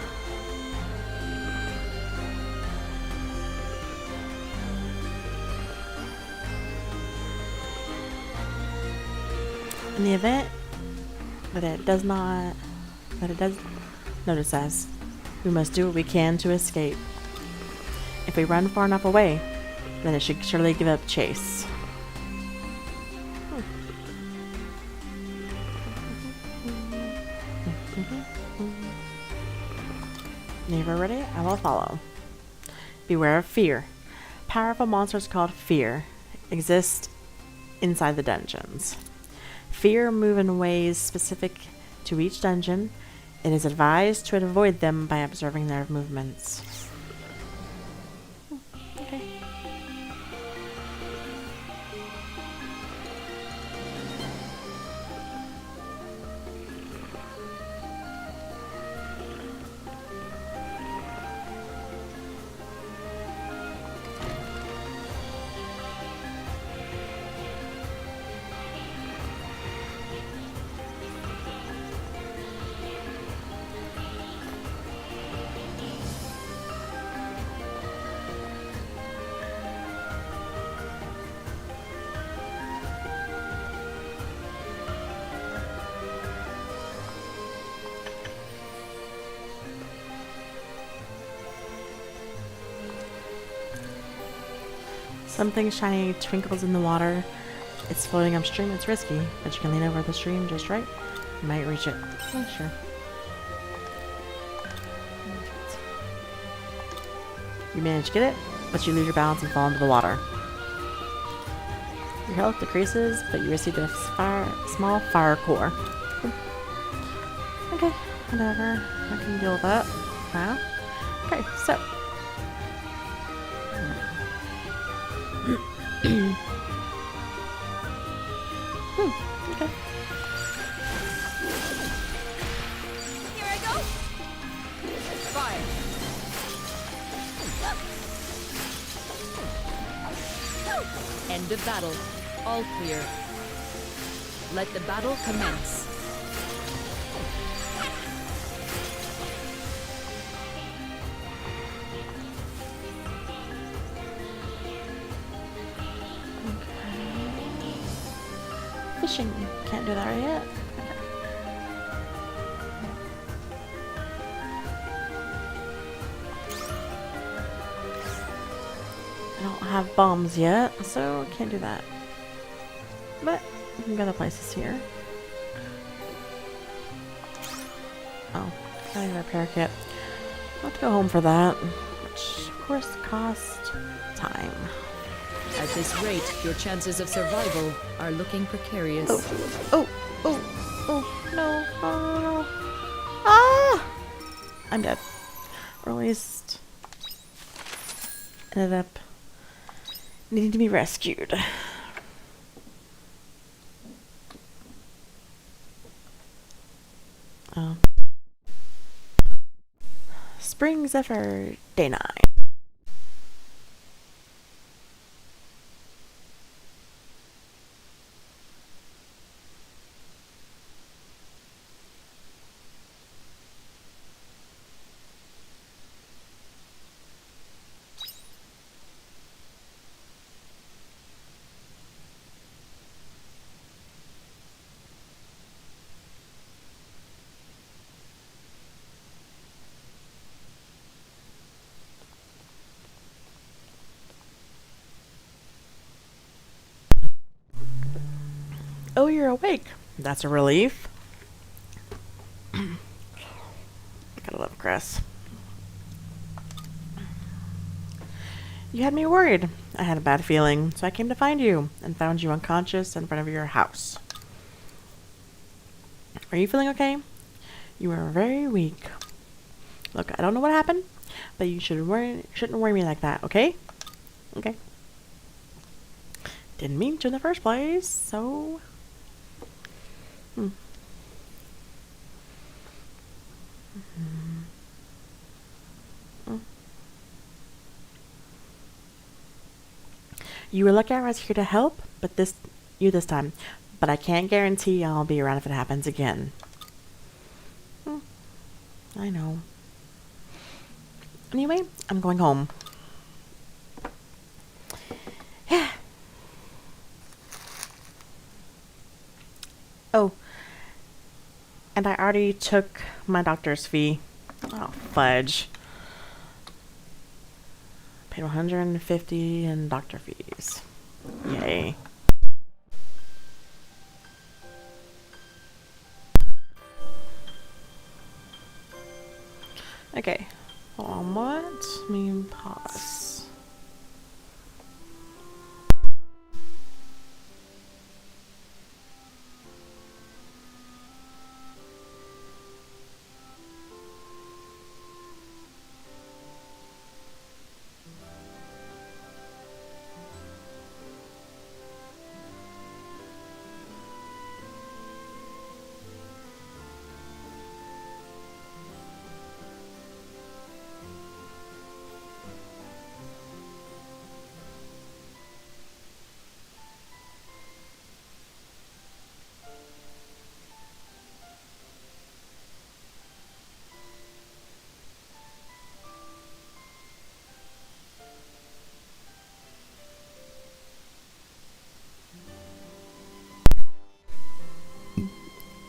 Speaker 1: In the event that it does notice us, we must do what we can to escape. If we run far enough away, then it should surely give up chase. When you are ready, I will follow. Beware of fear. Powerful monsters called fear exist inside the dungeons. Fear move in ways specific to each dungeon. It is advised to avoid them by observing their movements. Okay. Something shiny twinkles in the water. It's floating upstream. It's risky, but you can lean over the stream just right. You might reach it. Oh, sure. You manage to get it, but you lose your balance and fall into the water. Your health decreases, but you receive a small fire core. Okay, whatever. I can deal with that. Wow. Okay, so. Okay.
Speaker 2: Here I go. Fire. End of battle. All clear. Let the battle commence.
Speaker 1: Fishing. Can't do that right yet. I don't have bombs yet, so can't do that. But we can go to places here. Oh, got a repair kit. I'll have to go home for that, which of course costs time.
Speaker 2: At this rate, your chances of survival are looking precarious.
Speaker 1: Oh, no, no. Ah! I'm dead. Or at least ended up needing to be rescued. Oh. Spring Zephyr, day 9. Oh, you're awake. That's a relief. I gotta love Chris. You had me worried. I had a bad feeling, so I came to find you and found you unconscious in front of your house. Are you feeling okay? You were very weak. Look, I don't know what happened, but you shouldn't worry me like that, okay? Okay. Didn't mean to in the first place, so... You were lucky I was here to help, but this time. But I can't guarantee I'll be around if it happens again. I know. Anyway, I'm going home. Oh, and I already took my doctor's fee. Oh, fudge. Paid 150 in doctor fees. Yay. Okay. Hold on, what? Let me pause.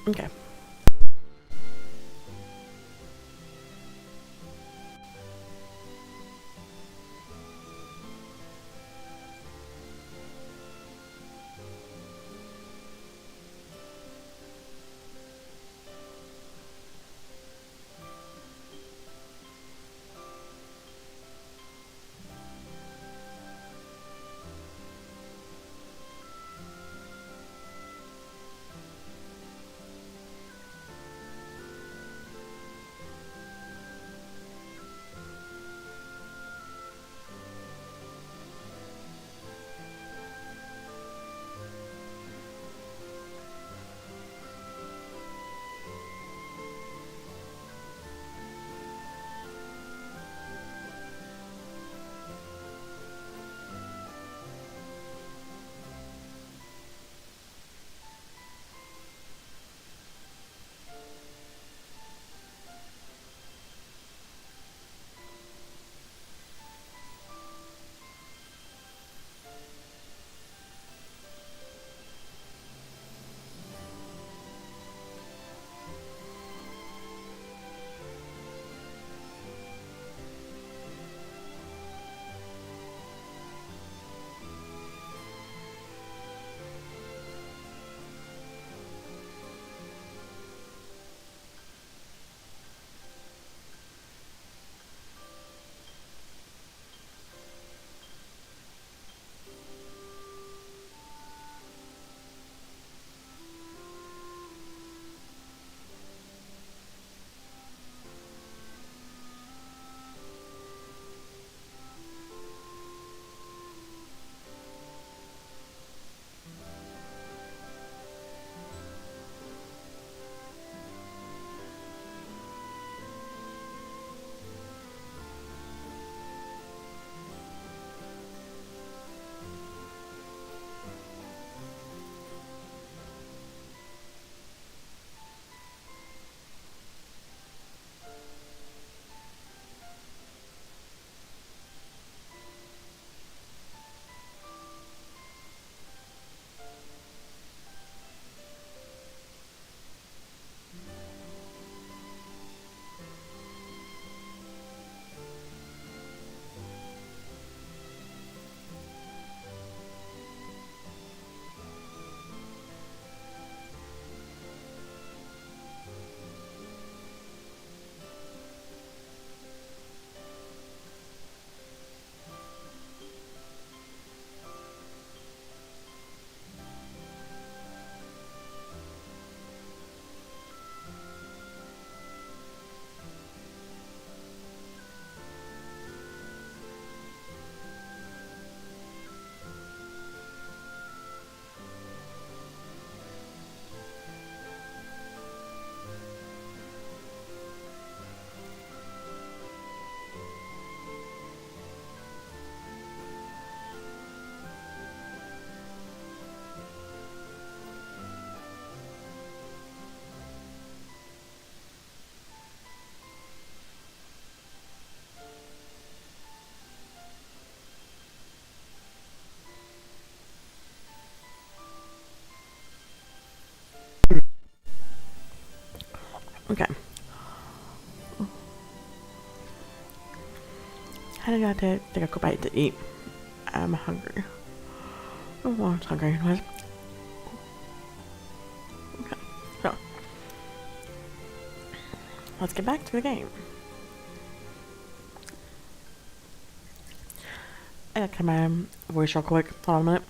Speaker 1: Okay. Okay. I did not take a quick bite to eat. I'm hungry. Oh, well, I'm hungry. What? Okay. So, let's get back to the game. I gotta cut my voice real quick. Hold on a minute.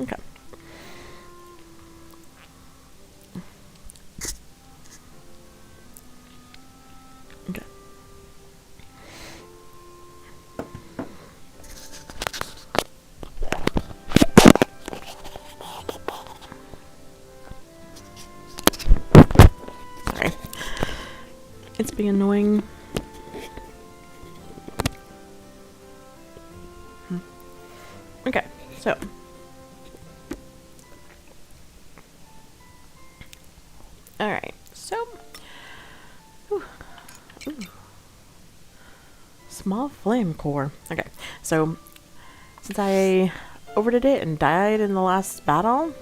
Speaker 1: Okay. Okay. Sorry. It's being annoying. Okay, so. Alright, so. Ooh. Ooh. Small flame core. Okay, so since I overdid it and died in the last battle,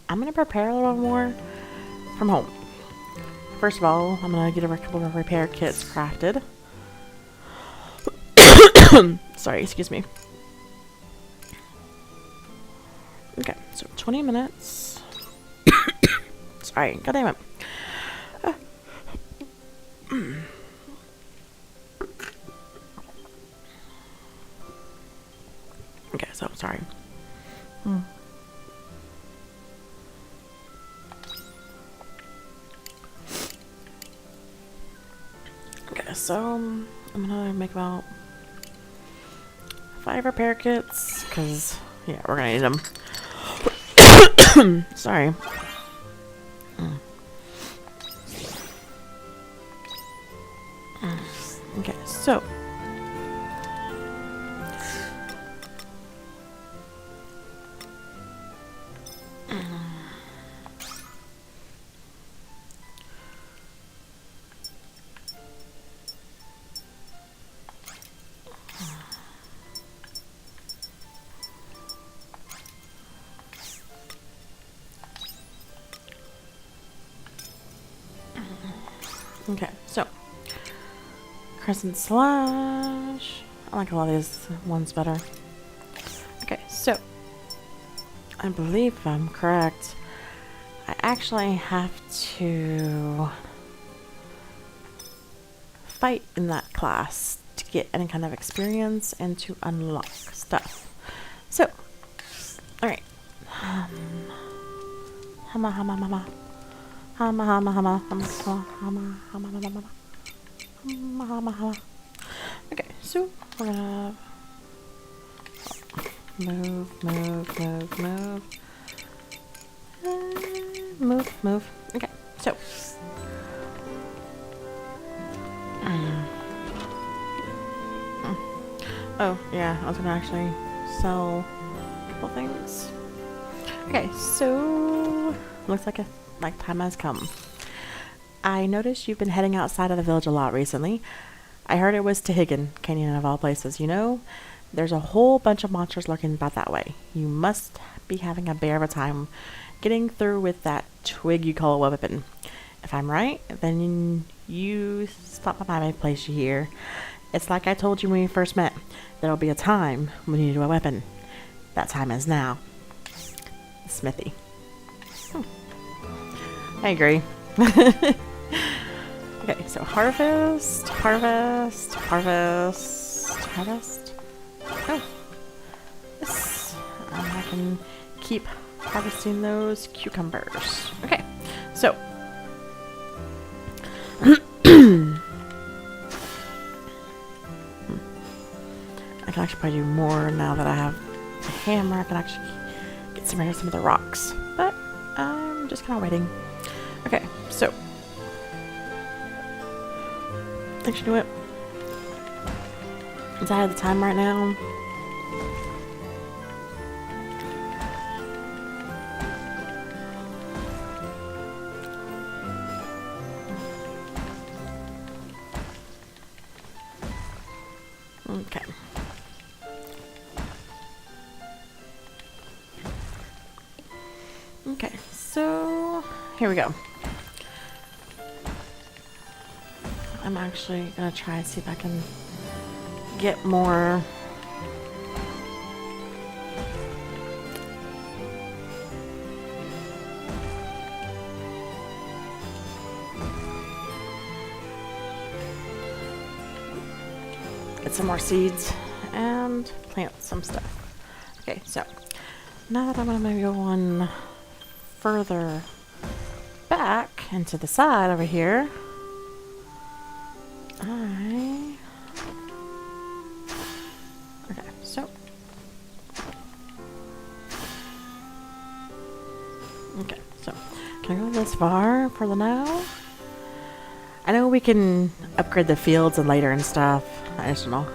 Speaker 1: I'm gonna prepare a little more from home. First of all, I'm gonna get a couple of repair kits crafted. Sorry, excuse me. Okay, so 20 minutes. Sorry, god damn it. Okay, so sorry. Okay, so I'm gonna make about 5 repair kits, because, yeah, we're gonna need them. Sorry. Okay, so. Okay, so. Crescent Slash. I like a lot of these ones better. Okay, so. I believe I'm correct. I actually have to fight in that class to get any kind of experience and to unlock stuff. So, alright. Hama, hama, hama. Hama, hama, hama, hama, hama, hama, hama, hama, hama. Hama, hama, hama. Okay, so we're gonna move, move, move, move. Move, move. Okay, so. Oh, yeah, I was gonna actually sell a couple things. Okay, so looks like time has come. I noticed you've been heading outside of the village a lot recently. I heard it was Tahigan, Canyon of all places. You know, there's a whole bunch of monsters lurking about that way. You must be having a bear of a time getting through with that twig you call a weapon. If I'm right, then you stopped by my place here. It's like I told you when we first met. There'll be a time when you need a weapon. That time is now. Smithy. I agree. Okay, so harvest, harvest, harvest, harvest. Oh, yes. I can keep harvesting those cucumbers. Okay, so. I can actually probably do more now that I have a hammer. I can actually get rid of some of the rocks. But I'm just kind of waiting. Okay, so. Actually, you know what? Since I have the time right now. Okay. here we go. I'm actually gonna try and see if I can get more. Get some more seeds and plant some stuff. Okay, so now that I'm gonna go one further back into the side over here, okay, so can I go this far for the now? I know we can upgrade the fields and later and stuff. I just don't know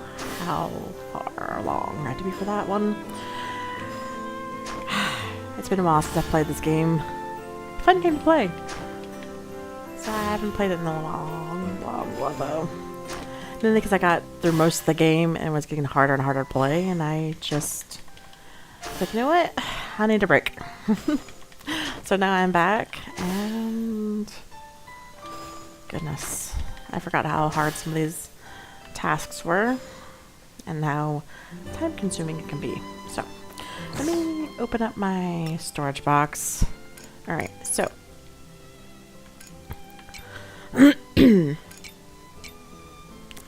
Speaker 1: how far along I have to be for that one. It's been a while since I've played this game. Fun game to play. So I haven't played it in a long while though. Mainly because I got through most of the game and it was getting harder and harder to play, and I just was like, you know what? I need a break. So now I'm back, and goodness, I forgot how hard some of these tasks were and how time consuming it can be. So let me open up my storage box. Alright, so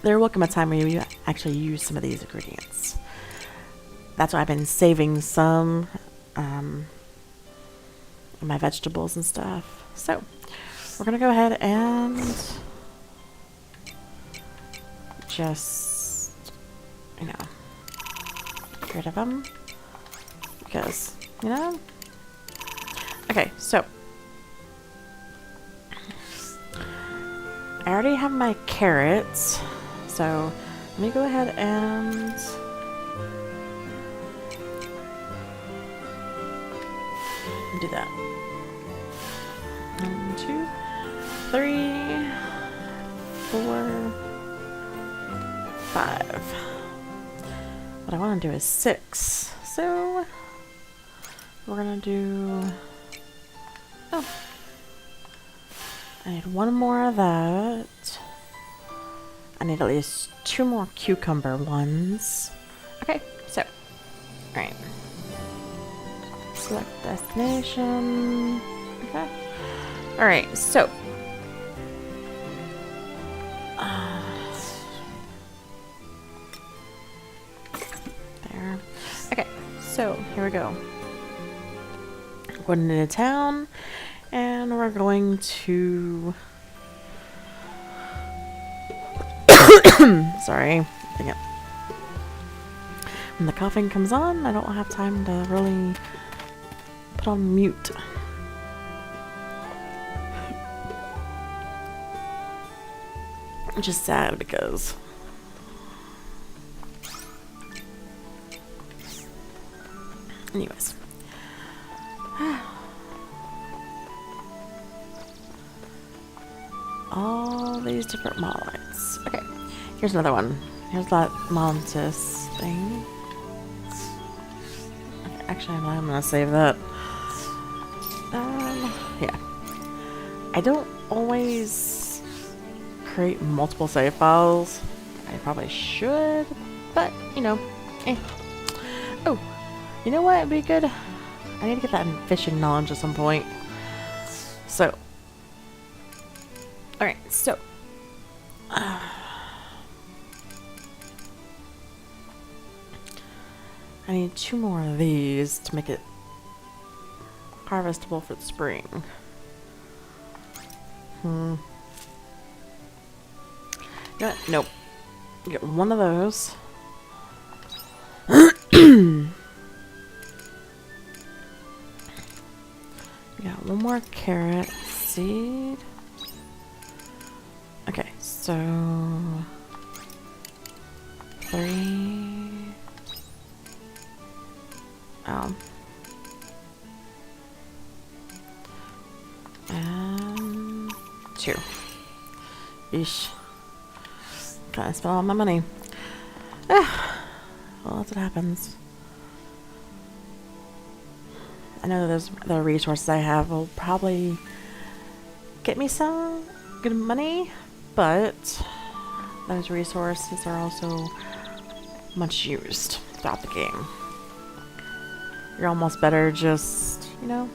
Speaker 1: there will come a time where you actually use some of these ingredients. That's why I've been saving some of my vegetables and stuff. So we're gonna go ahead and just, you know, get rid of them because, you know. Okay, so I already have my carrots, so let me go ahead and do that. 1, 2, 3, 4, 5. What I want to do is 6. So we're gonna do. Oh, I need 1 more of that. I need at least 2 more cucumber ones. Okay, so alright. Select destination. Okay. Alright, so there. Okay, so here we go. We're going into town and we're going to sorry. Dang it. When the coughing comes on, I don't have time to really put on mute. Which is sad because anyways. All these different mollites. Okay, here's another one. Here's that Montes thing. Okay, actually, I'm gonna save that. Yeah. I don't always create multiple save files. I probably should, but you know, eh. Oh, you know what? It'd be good. I need to get that fishing knowledge at some point. So, all right. So, I need 2 more of these to make it harvestable for the spring. You know what? Nope. Get 1 of those. We got 1 more carrot seed. Okay, so 3. And 2. Eesh. Gotta spend all my money. Well, that's what happens. I know there's the resources I have will probably get me some good money, but those resources are also much used throughout the game. You're almost better just, you know,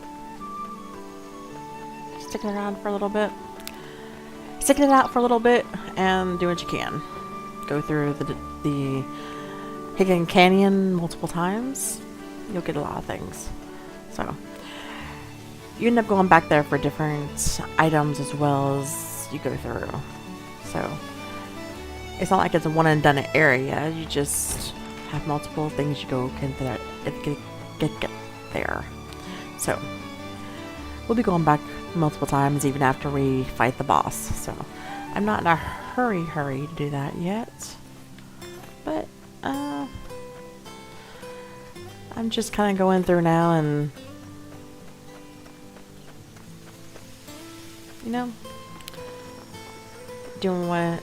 Speaker 1: sticking around for a little bit. Sticking it out for a little bit and do what you can. Go through the Hidden Canyon multiple times. You'll get a lot of things. So, you end up going back there for different items as well as you go through. So, it's not like it's a one and done area. You just have multiple things you go get there. So, we'll be going back multiple times even after we fight the boss. So, I'm not in a hurry to do that yet. But, I'm just kind of going through now and, you know, doing the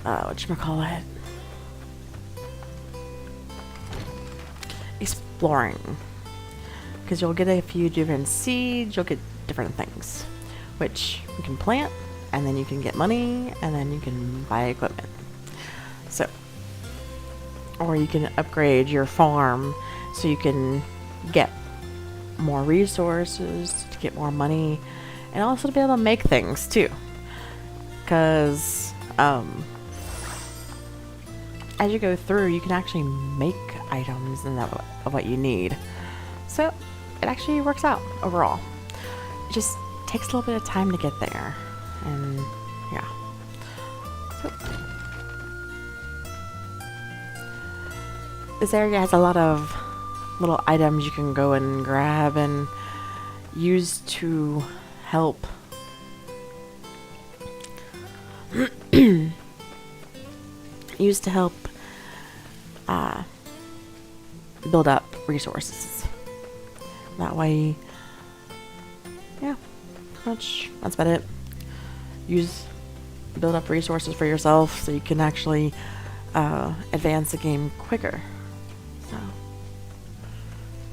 Speaker 1: whatchamacallit, exploring, because you'll get a few different seeds, you'll get different things which you can plant, and then you can get money, and then you can buy equipment. So, or you can upgrade your farm so you can get more resources to get more money, and also to be able to make things too, because as you go through you can actually make items and of what you need, so it actually works out overall. It just takes a little bit of time to get there, and yeah. So this area has a lot of little items you can go and grab and use to help build up resources. That way, yeah, pretty much that's about it. Build up resources for yourself so you can actually advance the game quicker. So,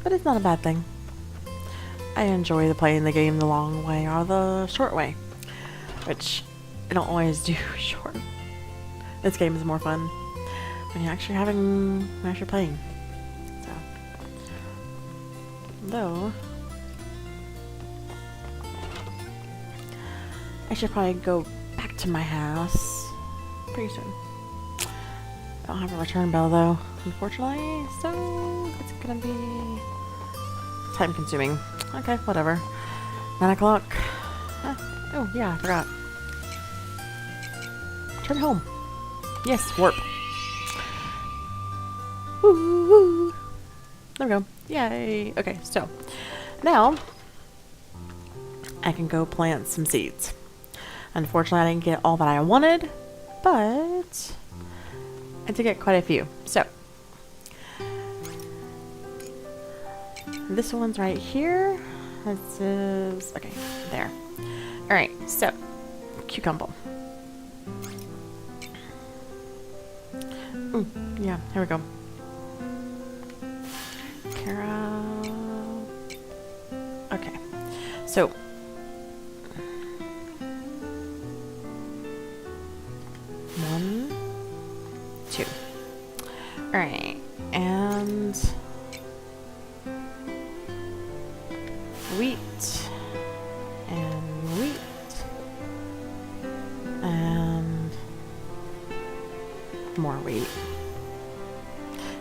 Speaker 1: but it's not a bad thing. I enjoy playing the game the long way or the short way, which I don't always do short. This game is more fun when you're actually playing. So, though, I should probably go back to my house pretty soon. I don't have a return bell though, unfortunately, so it's gonna be time consuming. Okay, whatever. 9 o'clock. Oh yeah, I forgot. Turn home. Yes, warp. Woo, woo. There we go. Yay. Okay, so now I can go plant some seeds. Unfortunately, I didn't get all that I wanted, but I did get quite a few. So this one's right here. This is okay. There. All right. So cucumber. Ooh, yeah. Here we go. Carol. Okay. So. One, two. All right, and wheat, and wheat, and more wheat.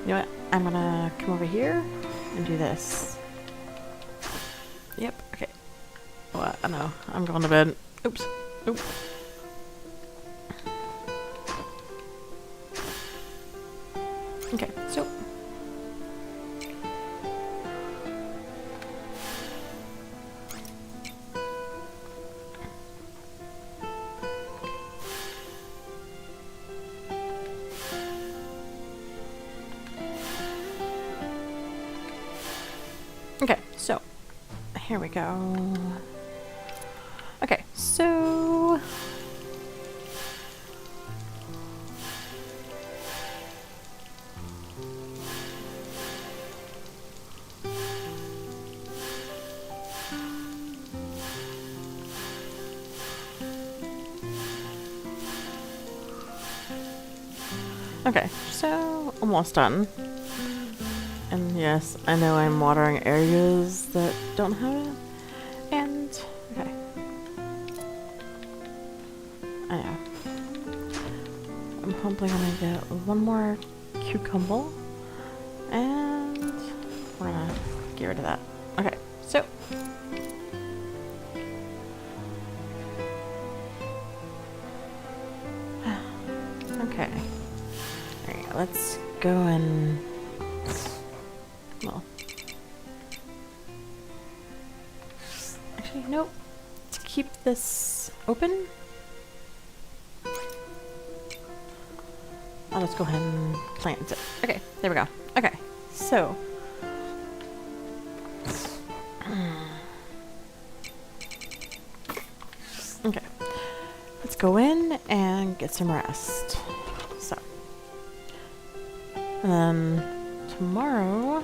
Speaker 1: You know what? I'm gonna come over here and do this. Yep. Okay. Well, I know. I'm going to bed. Oops. Oops. Okay, so here we go. Okay, so Okay, so almost done. And yes, I know I'm watering areas that don't have it. And, okay. I know. I'm hopefully gonna get one more cucumber. And we're gonna get rid of that. Okay, so. Okay. Alright, let's go and. Well. Actually, nope. To keep this open, I'll just go ahead and plant it. Okay, there we go. Okay, so. Okay. Let's go in and get some rest. So. And then tomorrow,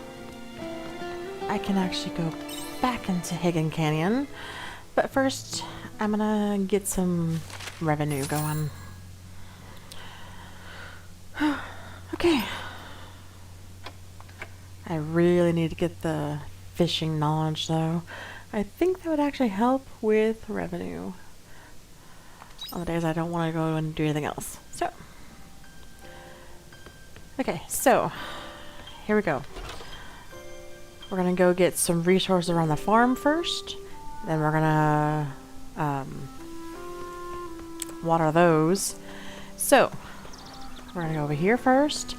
Speaker 1: I can actually go back into Hagen Canyon. But first, I'm gonna get some revenue going. Okay. I really need to get the fishing knowledge though. I think that would actually help with revenue on the days I don't want to go and do anything else. So, okay, so here we go. We're gonna go get some resources around the farm first. Then we're gonna water those. So, we're gonna go over here first.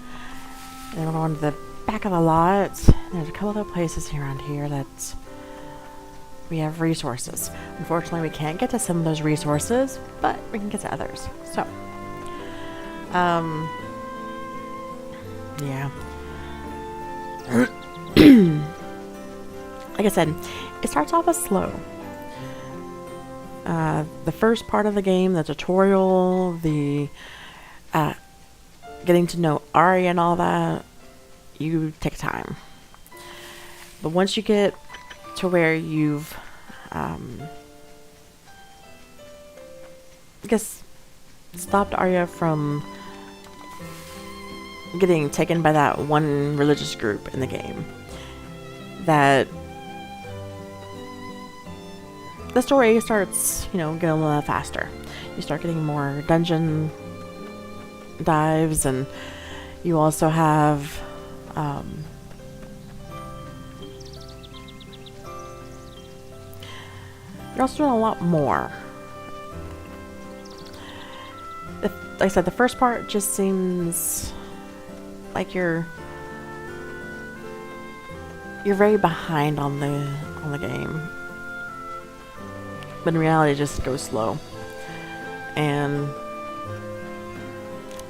Speaker 1: And then we're going to the back of the lot. There's a couple other places around here that we have resources. Unfortunately, we can't get to some of those resources, but we can get to others. So, yeah. Like I said, it starts off as slow. The first part of the game, the tutorial, the getting to know Ari and all that, you take time. But once you get to where you've, I guess, stopped Arya from getting taken by that one religious group in the game, that the story starts, getting a little faster. You start getting more dungeon dives, and you also have you're also doing a lot more. Like I said, the first part just seems like you're very behind on the game, but in reality, it just goes slow. And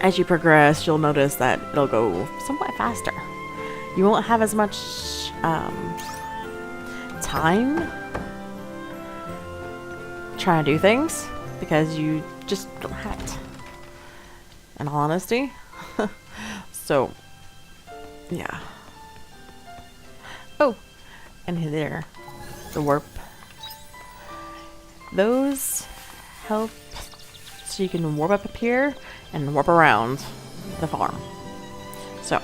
Speaker 1: as you progress, you'll notice that it'll go somewhat faster. You won't have as much time trying to do things because you just don't have it, in all honesty. So, yeah. Oh, and there, the warp. Those help so you can warp up here and warp around the farm. So,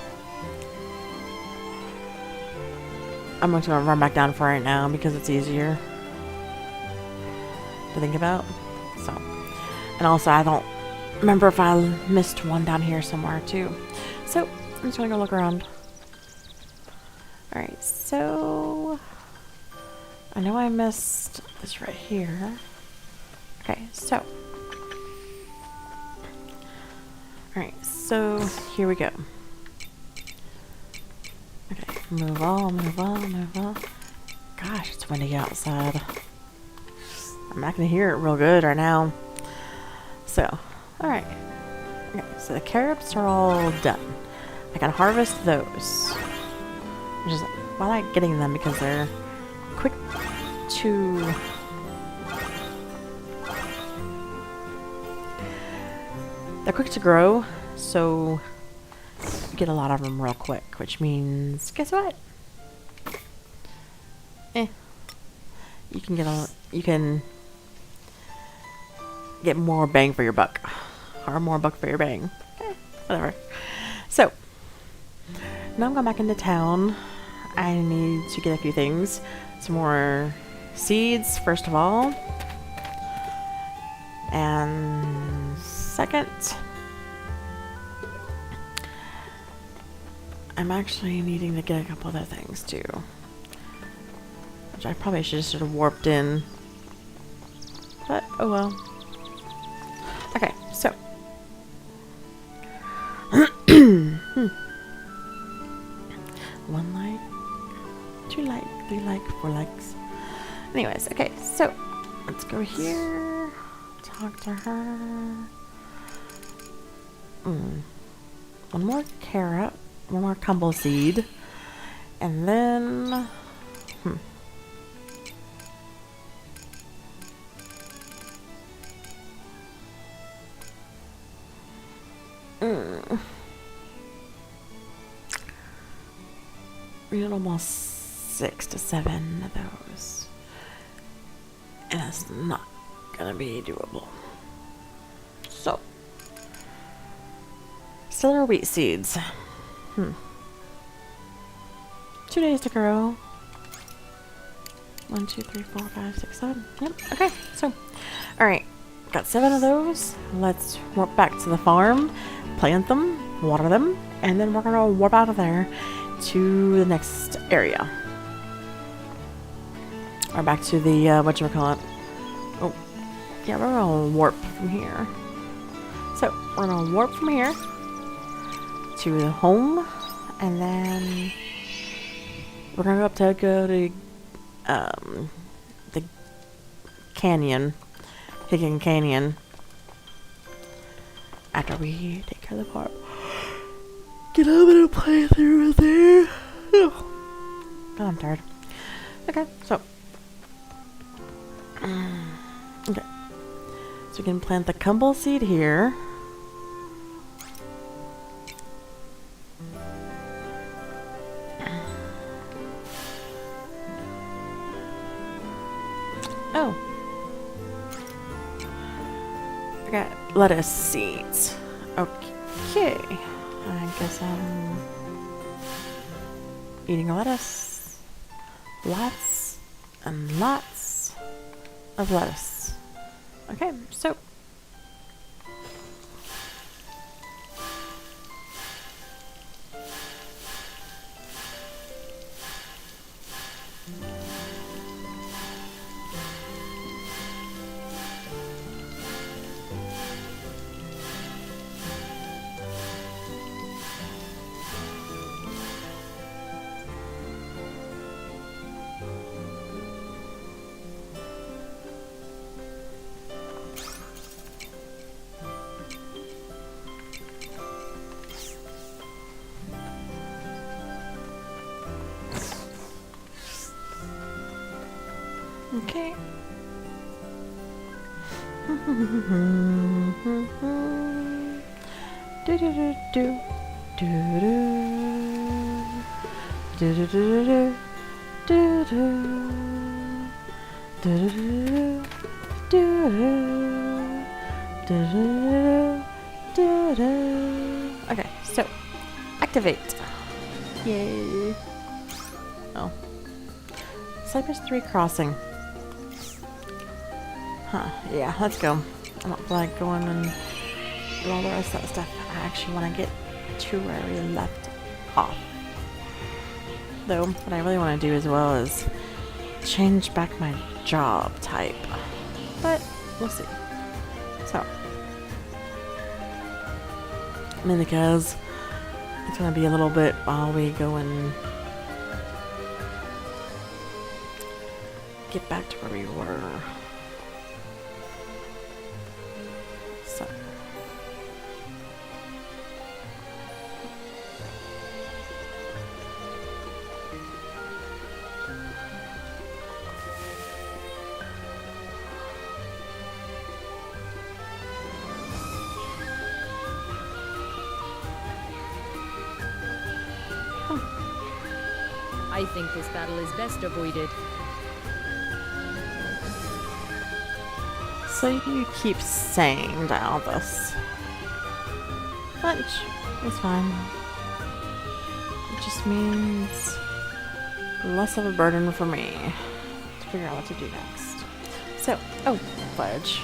Speaker 1: I'm just going to run back down for right now because it's easier to think about. So, and also I don't remember if I missed one down here somewhere too. So, I'm just going to go look around. Alright, so I know I missed this right here. Okay, so alright, so here we go. Okay, move on, move on, move on. Gosh, it's windy outside. I'm not gonna hear it real good right now. So, alright. Okay, so the carrots are all done. I can harvest those. Which is, well, I like getting them because they're quick to grow, so you get a lot of them real quick, which means, guess what? You can get more bang for your buck, or more buck for your bang. Whatever. now I'm going back into town. I need to get a few things. Some more seeds, first of all. And second, I'm actually needing to get a couple other things too. Which I probably should have sort of warped in. But, oh well. Okay, so. One like, two like, three like, four likes. Anyways, okay, so let's go here. Talk to her. One more carrot, one more cumble seed, and then we need almost 6 to 7 of those, and it's not gonna be doable. So, still our wheat seeds. 2 days to grow. 1, 2, 3, 4, 5, 6, 7. Yep. Okay. So, all right. Got 7 of those. Let's warp back to the farm, plant them, water them, and then we're gonna warp out of there to the next area. Or back to the whatchamacallit. Oh, yeah, we're gonna warp from here. So we're gonna warp from here to the home, and then we're gonna go to the canyon, Higgin Canyon. After we take care of the farm, get a little bit of playthrough there. Oh, I'm tired. Okay, so okay, so we can plant the cumble seed here. Oh, I got lettuce seeds. Okay, I guess I'm eating lettuce. Lots and lots of lettuce. Okay, so okay. Do do do do do do do do do do do do do. Okay, so activate. Yay! Oh, Cypress 3 crossing. Huh, yeah, let's go. I don't feel like going and do all the rest of that stuff. I actually want to get to where we left off. Though, what I really want to do as well is change back my job type. But, we'll see. So, mainly because it's going to be a little bit while we go and get back to where we were. So.
Speaker 2: I think this battle is best avoided.
Speaker 1: So you keep saying all this. Lunch is fine. This means less of a burden for me to figure out what to do next. So, oh, fudge.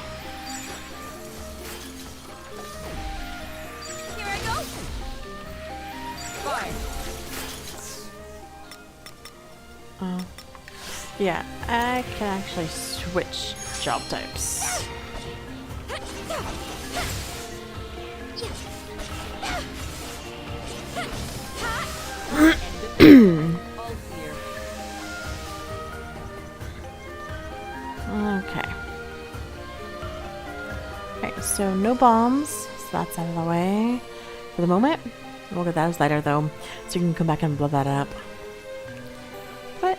Speaker 3: Here I go. Fire.
Speaker 1: Oh. Yeah, I can actually switch job types.
Speaker 2: All clear.
Speaker 1: Okay. Okay, so no bombs, so that's out of the way for the moment. We'll get those later though, so you can come back and blow that up. But,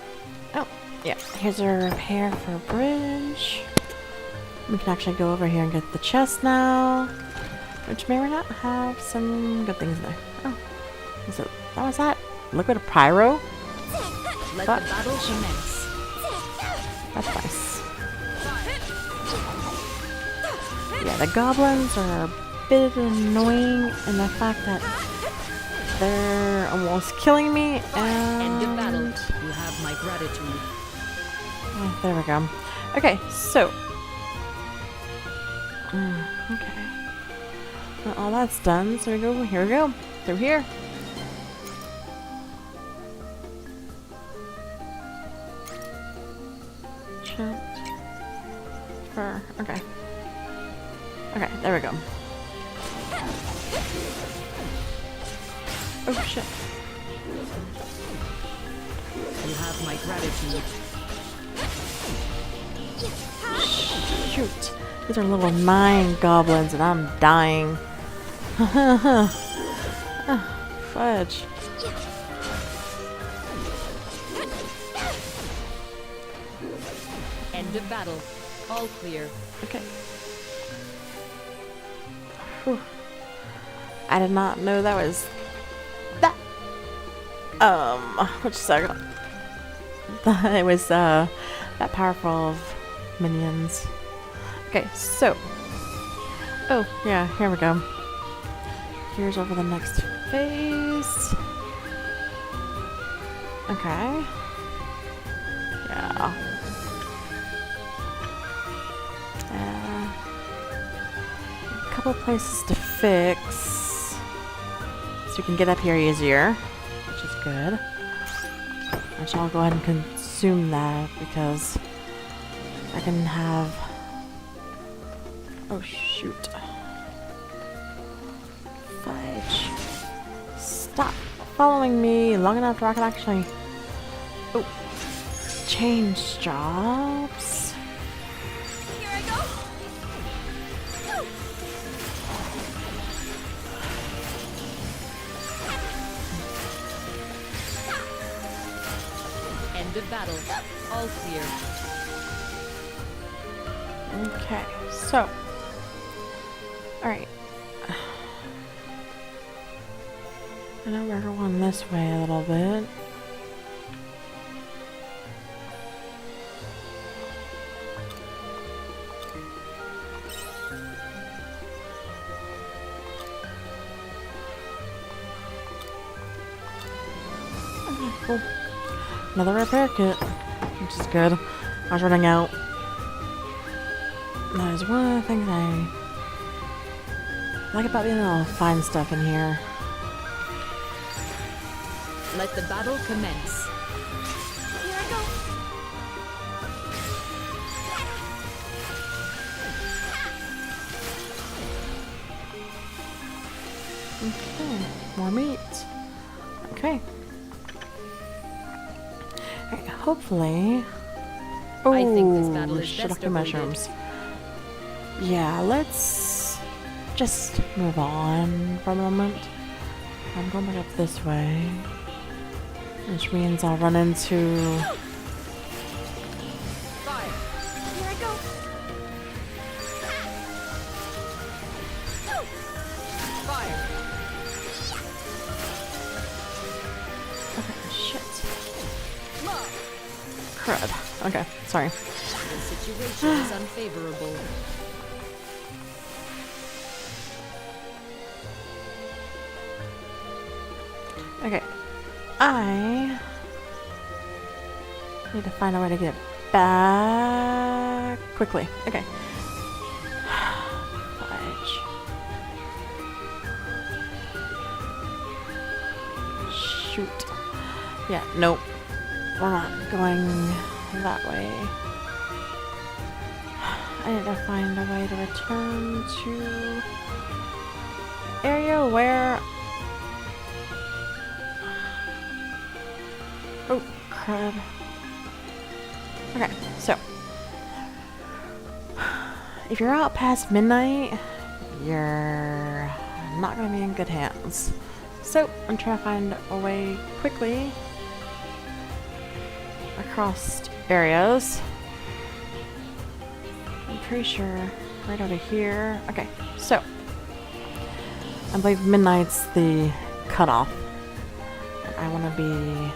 Speaker 1: oh, yeah, here's a repair for a bridge. We can actually go over here and get the chest now, which may or not have some good things in there. Oh, so that was that. Liquid pyro?
Speaker 2: Let
Speaker 1: But-
Speaker 2: the battle commence.
Speaker 1: That's nice. Yeah, the goblins are a bit annoying in the fact that they're almost killing me
Speaker 2: End of
Speaker 1: and...
Speaker 2: battle. You have my gratitude.
Speaker 1: Oh, there we go. Okay, so... okay. Well, all that's done, so here we go. Through here. Fur. Okay. Okay, there we go. Oh shit.
Speaker 2: You have my gratitude.
Speaker 1: Shoot. These are little 9 goblins and I'm dying. Fudge.
Speaker 2: End of battle. All clear.
Speaker 1: Okay. Whew. I did not know that was that. Which second? It was that powerful of minions. Okay, so. Oh yeah, here we go. Here's over the next phase. Okay. Yeah. A couple places to fix, so you can get up here easier, which is good. Which I'll go ahead and consume that because I can have. Oh shoot! Fudge! Stop following me long enough where I can actually. Oh, change jobs.
Speaker 3: Here I go.
Speaker 2: End of battle. All clear.
Speaker 1: Okay, so. Alright. I know we're going this way a little bit. Okay, cool. Another repair kit, which is good. I was running out. That is one of the things I like about being able to find stuff in here.
Speaker 2: Let the battle commence.
Speaker 3: Here I go.
Speaker 1: Okay, more meat. Okay. Alright, hopefully. Oh,
Speaker 2: I think this battle is
Speaker 1: shit,
Speaker 2: best
Speaker 1: the mushrooms. Yeah, let's just move on for a moment. I'm going back up this way, which means I'll run into.
Speaker 2: Fire.
Speaker 3: Here I go.
Speaker 2: Fire.
Speaker 1: Okay, shit.
Speaker 3: Love.
Speaker 1: Crud. Okay, sorry.
Speaker 2: The situation is unfavorable.
Speaker 1: Okay. I need to find a way to get back quickly. Okay. Fudge. Shoot. Yeah, nope. We're not going that way. I need to find a way to return to area where... Oh, crud. Okay, so if you're out past midnight, you're not going to be in good hands. So I'm trying to find a way quickly across areas. I'm pretty sure right over here. Okay, so I believe midnight's the cutoff. I want to be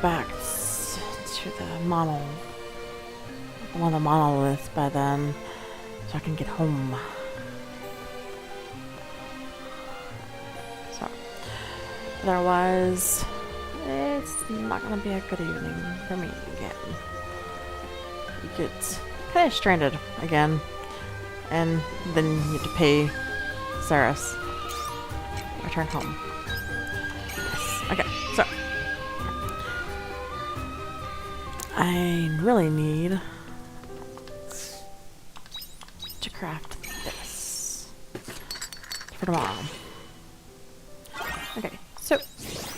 Speaker 1: back to the one of the monoliths by then, so I can get home. So otherwise, it's not gonna be a good evening for me again. You get kind of stranded again, and then you have to pay Saris. Return home. Yes. Okay, so I really need to craft this for tomorrow. Okay, so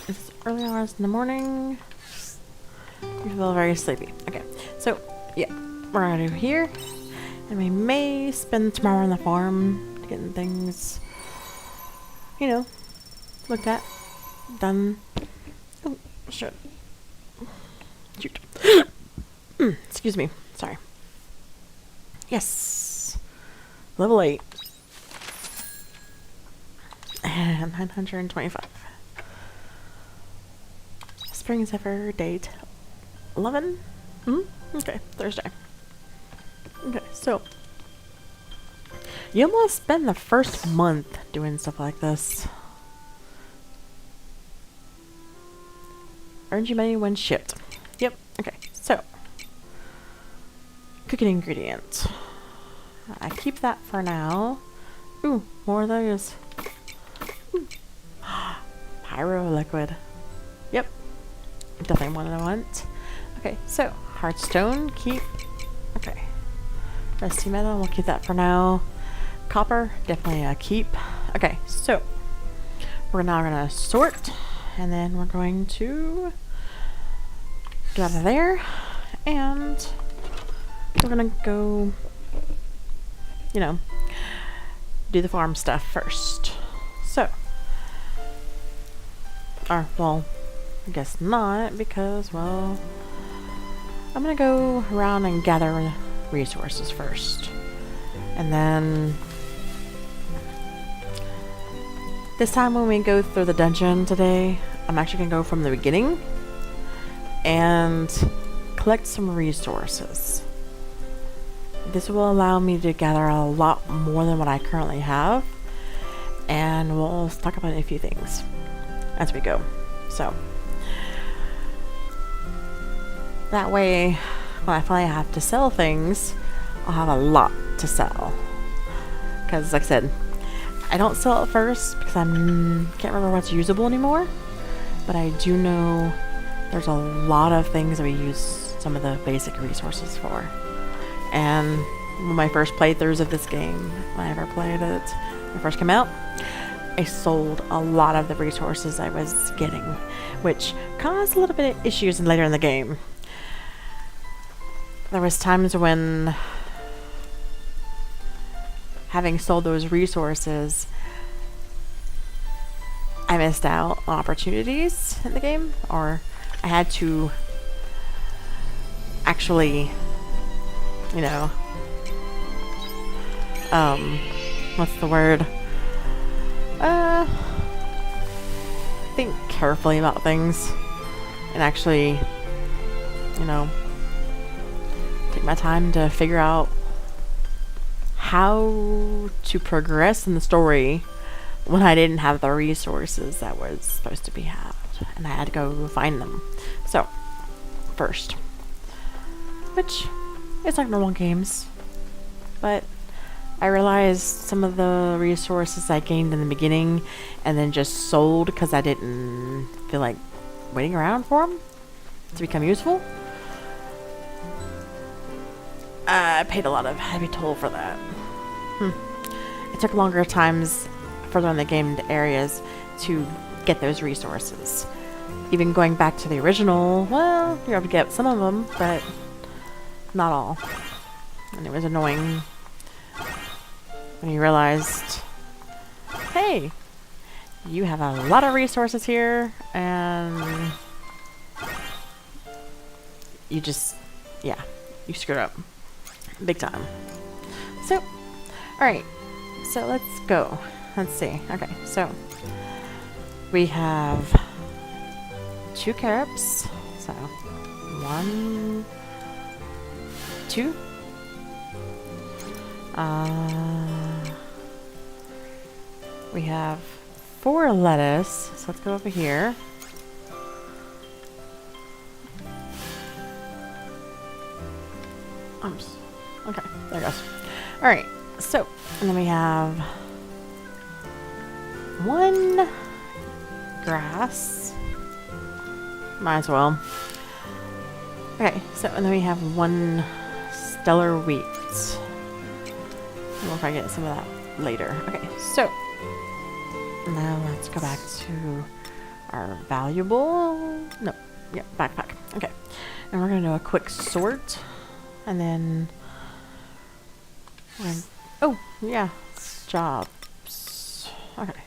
Speaker 1: it's early hours in the morning. You feel very sleepy. Okay, so yeah, we're gonna do here, and we may spend tomorrow on the farm getting things, you know, looked at, done. Oh, shit. Shoot. Excuse me. Sorry. Yes. Level 8. And 925. Spring Zephyr date 11? Okay, Thursday. Okay, so you almost spend the first month doing stuff like this. Earned you money when shipped. Yep, okay, so cooking ingredient. I keep that for now. Ooh, more of those. Ooh. Pyro liquid. Yep, definitely one I want. Okay, so Heartstone, keep. Okay, rusty metal, we'll keep that for now. Copper, definitely a keep. Okay, so we're now gonna sort, and then we're going to get out of there, and we're gonna go, you know, do the farm stuff first. So, or, well, I guess not, because, well, I'm gonna go around and gather resources first. And then this time when we go through the dungeon today, I'm actually gonna go from the beginning and collect some resources. This will allow me to gather a lot more than what I currently have, and we'll talk about a few things as we go. So that way, when I finally have to sell things, I'll have a lot to sell. Because, like I said, I don't sell it first because I can't remember what's usable anymore. But I do know there's a lot of things that we use some of the basic resources for. And my first playthroughs of this game, when I ever played it, when it first came out, I sold a lot of the resources I was getting, which caused a little bit of issues later in the game. There was times when, having sold those resources, I missed out on opportunities in the game, or I had to actually, you know, what's the word? Think carefully about things and actually, you know, take my time to figure out how to progress in the story when I didn't have the resources that was supposed to be had, and I had to go find them. So, first, which is like normal games, but I realized some of the resources I gained in the beginning and then just sold because I didn't feel like waiting around for them to become useful. I paid a lot of heavy toll for that. It took longer times further in the game areas to get those resources. Even going back to the original, well, you're able to get some of them, but not all. And it was annoying when you realized, hey, you have a lot of resources here, and you just, yeah, you screwed up. Big time. So, alright, so let's go. Let's see. Okay, so we have 2 carrots. So 1, 2. We have 4 lettuce. So let's go over here. Okay, there it goes. Alright, so, and then we have 1 grass. Might as well. Okay, so, and then we have 1 stellar wheat. I don't know if I get some of that later. Okay, so, now let's go back to our valuable, no, yeah, backpack. Okay, and we're going to do a quick sort, and then oh, yeah, jobs. Okay.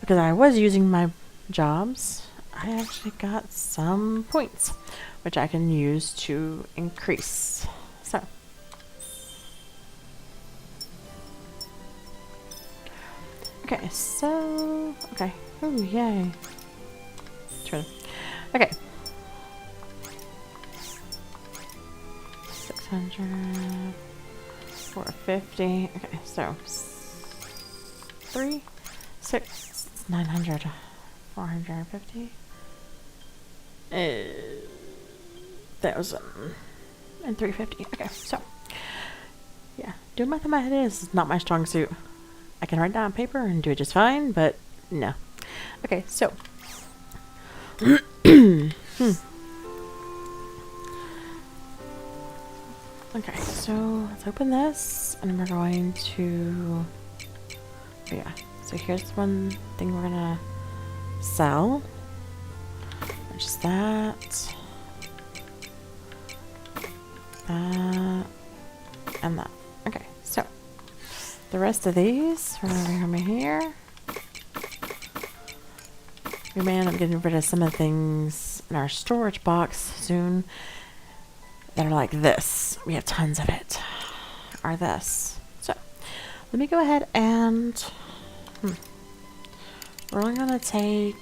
Speaker 1: Because I was using my jobs, I actually got some points, which I can use to increase. So. Okay, so, okay. Oh, yay. Turn. Okay. 600. 450. Okay, so 3, 6, 900, 450, 1,000, and 350. Okay, so yeah, doing math in my head is not my strong suit. I can write down on paper and do it just fine, but no. Okay, so okay, so let's open this, and we're going to, oh yeah, so here's one thing we're gonna sell, which is that, and that. Okay, so the rest of these, we're gonna bring them here. We may end up getting rid of some of the things in our storage box soon that are like this. We have tons of it. Are this. So let me go ahead and we're only gonna take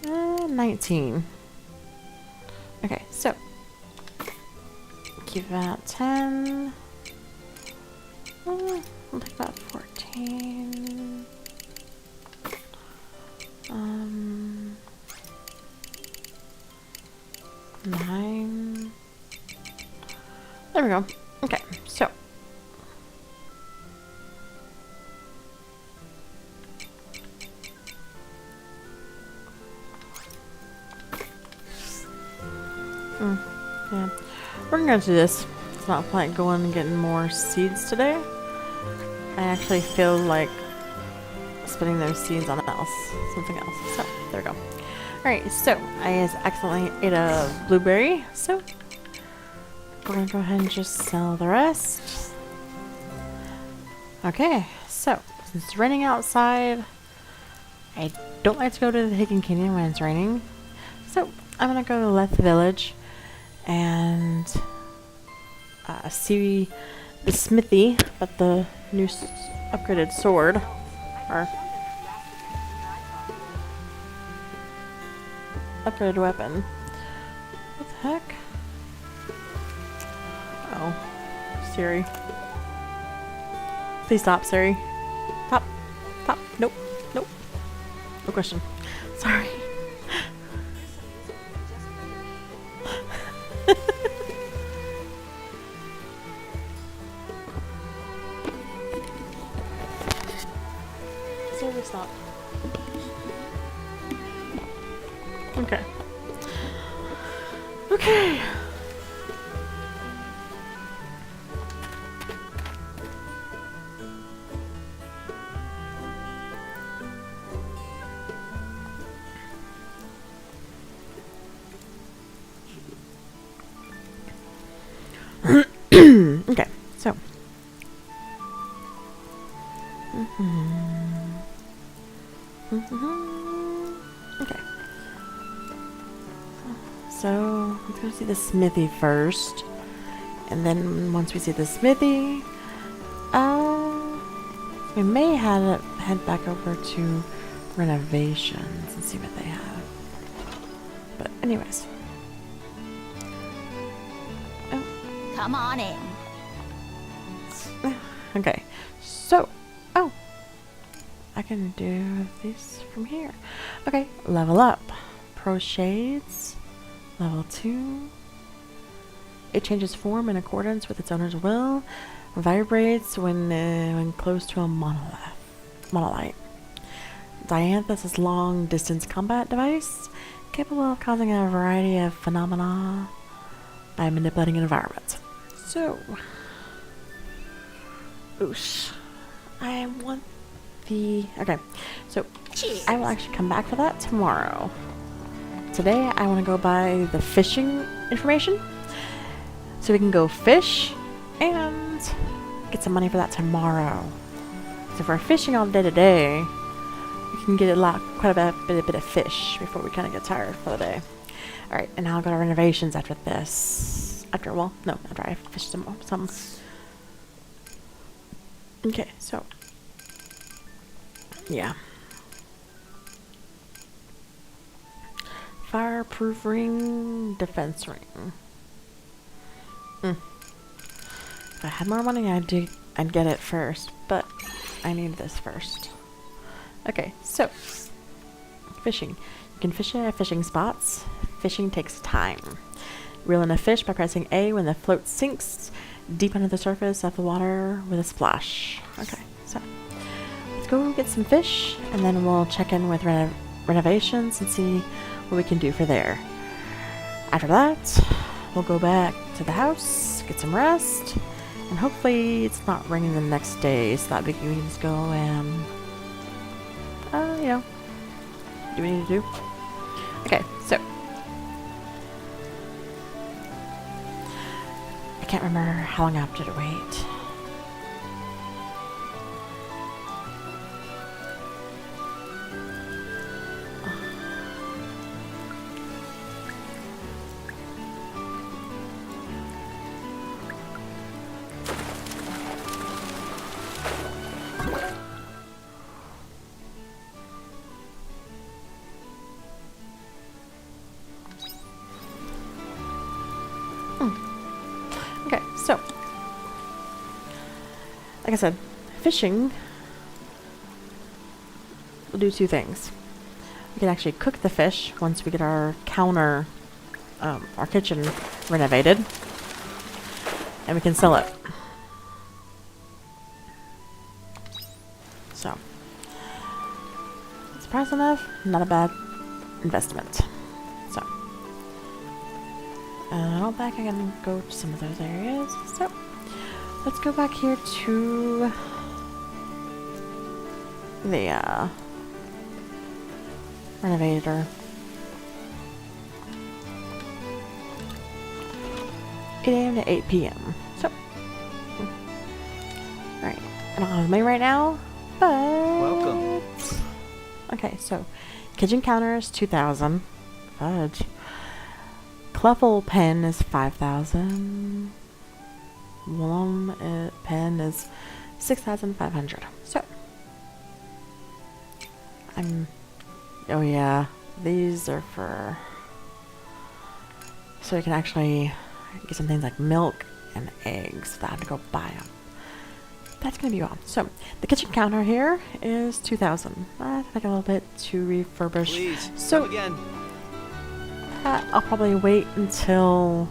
Speaker 1: 19. Okay, so keep that 10. We'll take about 14. 9. There we go. Okay, so yeah, we're gonna do this. It's not like going and getting more seeds today. I actually feel like spending those seeds on something else. So there we go. Alright, so I just accidentally ate a blueberry, so we're gonna go ahead and just sell the rest. Okay, so since it's raining outside, I don't like to go to the Hidden Canyon when it's raining, so I'm gonna go to Leth Village and see the smithy, but the new upgraded sword, or upgraded weapon. What the heck? Oh. no. Siri. Please stop, Siri. Stop. Stop. Nope. Nope. No question. Sorry. Siri, stop. Okay. Okay. Okay, so. Okay. So, let's go see the smithy first. And then once we see the smithy, we may head back over to renovations and see what they have. But anyways.
Speaker 3: Come on in.
Speaker 1: Okay, so, oh, I can do this from here. Okay, level up. Pro Shades, level 2. It changes form in accordance with its owner's will. Vibrates when close to a monolith. Dianthus is long-distance combat device, capable of causing a variety of phenomena by manipulating an environment. So, oosh. I want the... Okay, so
Speaker 3: Cheers.
Speaker 1: I will actually come back for that tomorrow. Today, I want to go buy the fishing information so we can go fish and get some money for that tomorrow. So if we're fishing all day today, we can get quite a bit of fish before we kind of get tired for the day. Alright, and I'll go to renovations after this. After I fish some. Okay, so. Yeah. Fireproof ring, defense ring. If I had more money, I'd get it first, but I need this first. Okay, so fishing. You can fish at fishing spots. Fishing takes time. Reel in a fish by pressing A when the float sinks deep under the surface of the water with a splash. Okay, so let's go get some fish, and then we'll check in with renovations and see what we can do for there. After that, we'll go back to the house, get some rest, and hopefully it's not raining the next day, so that we can just go and, do what we need to do. Okay, so I can't remember how long I have to wait. Okay, so, like I said, fishing will do two things. We can actually cook the fish once we get our counter, our kitchen renovated, and we can sell it. So, surprise enough, not a bad investment. So, I don't think I can go to some of those areas. So, let's go back here to the renovator. 8 a.m. to 8 p.m. So, alright. I don't have money right now, but...
Speaker 4: Welcome.
Speaker 1: Okay, so, kitchen counter is 2,000. Fudge. Cleftle pen is 5,000. Woolham pen is 6,500. So, oh yeah, these are for, so you can actually get some things like milk and eggs that I have to go buy them. That's gonna be all. So the kitchen counter here is 2,000. I think a little bit to refurbish.
Speaker 4: Please,
Speaker 1: so
Speaker 4: come again.
Speaker 1: I'll probably wait until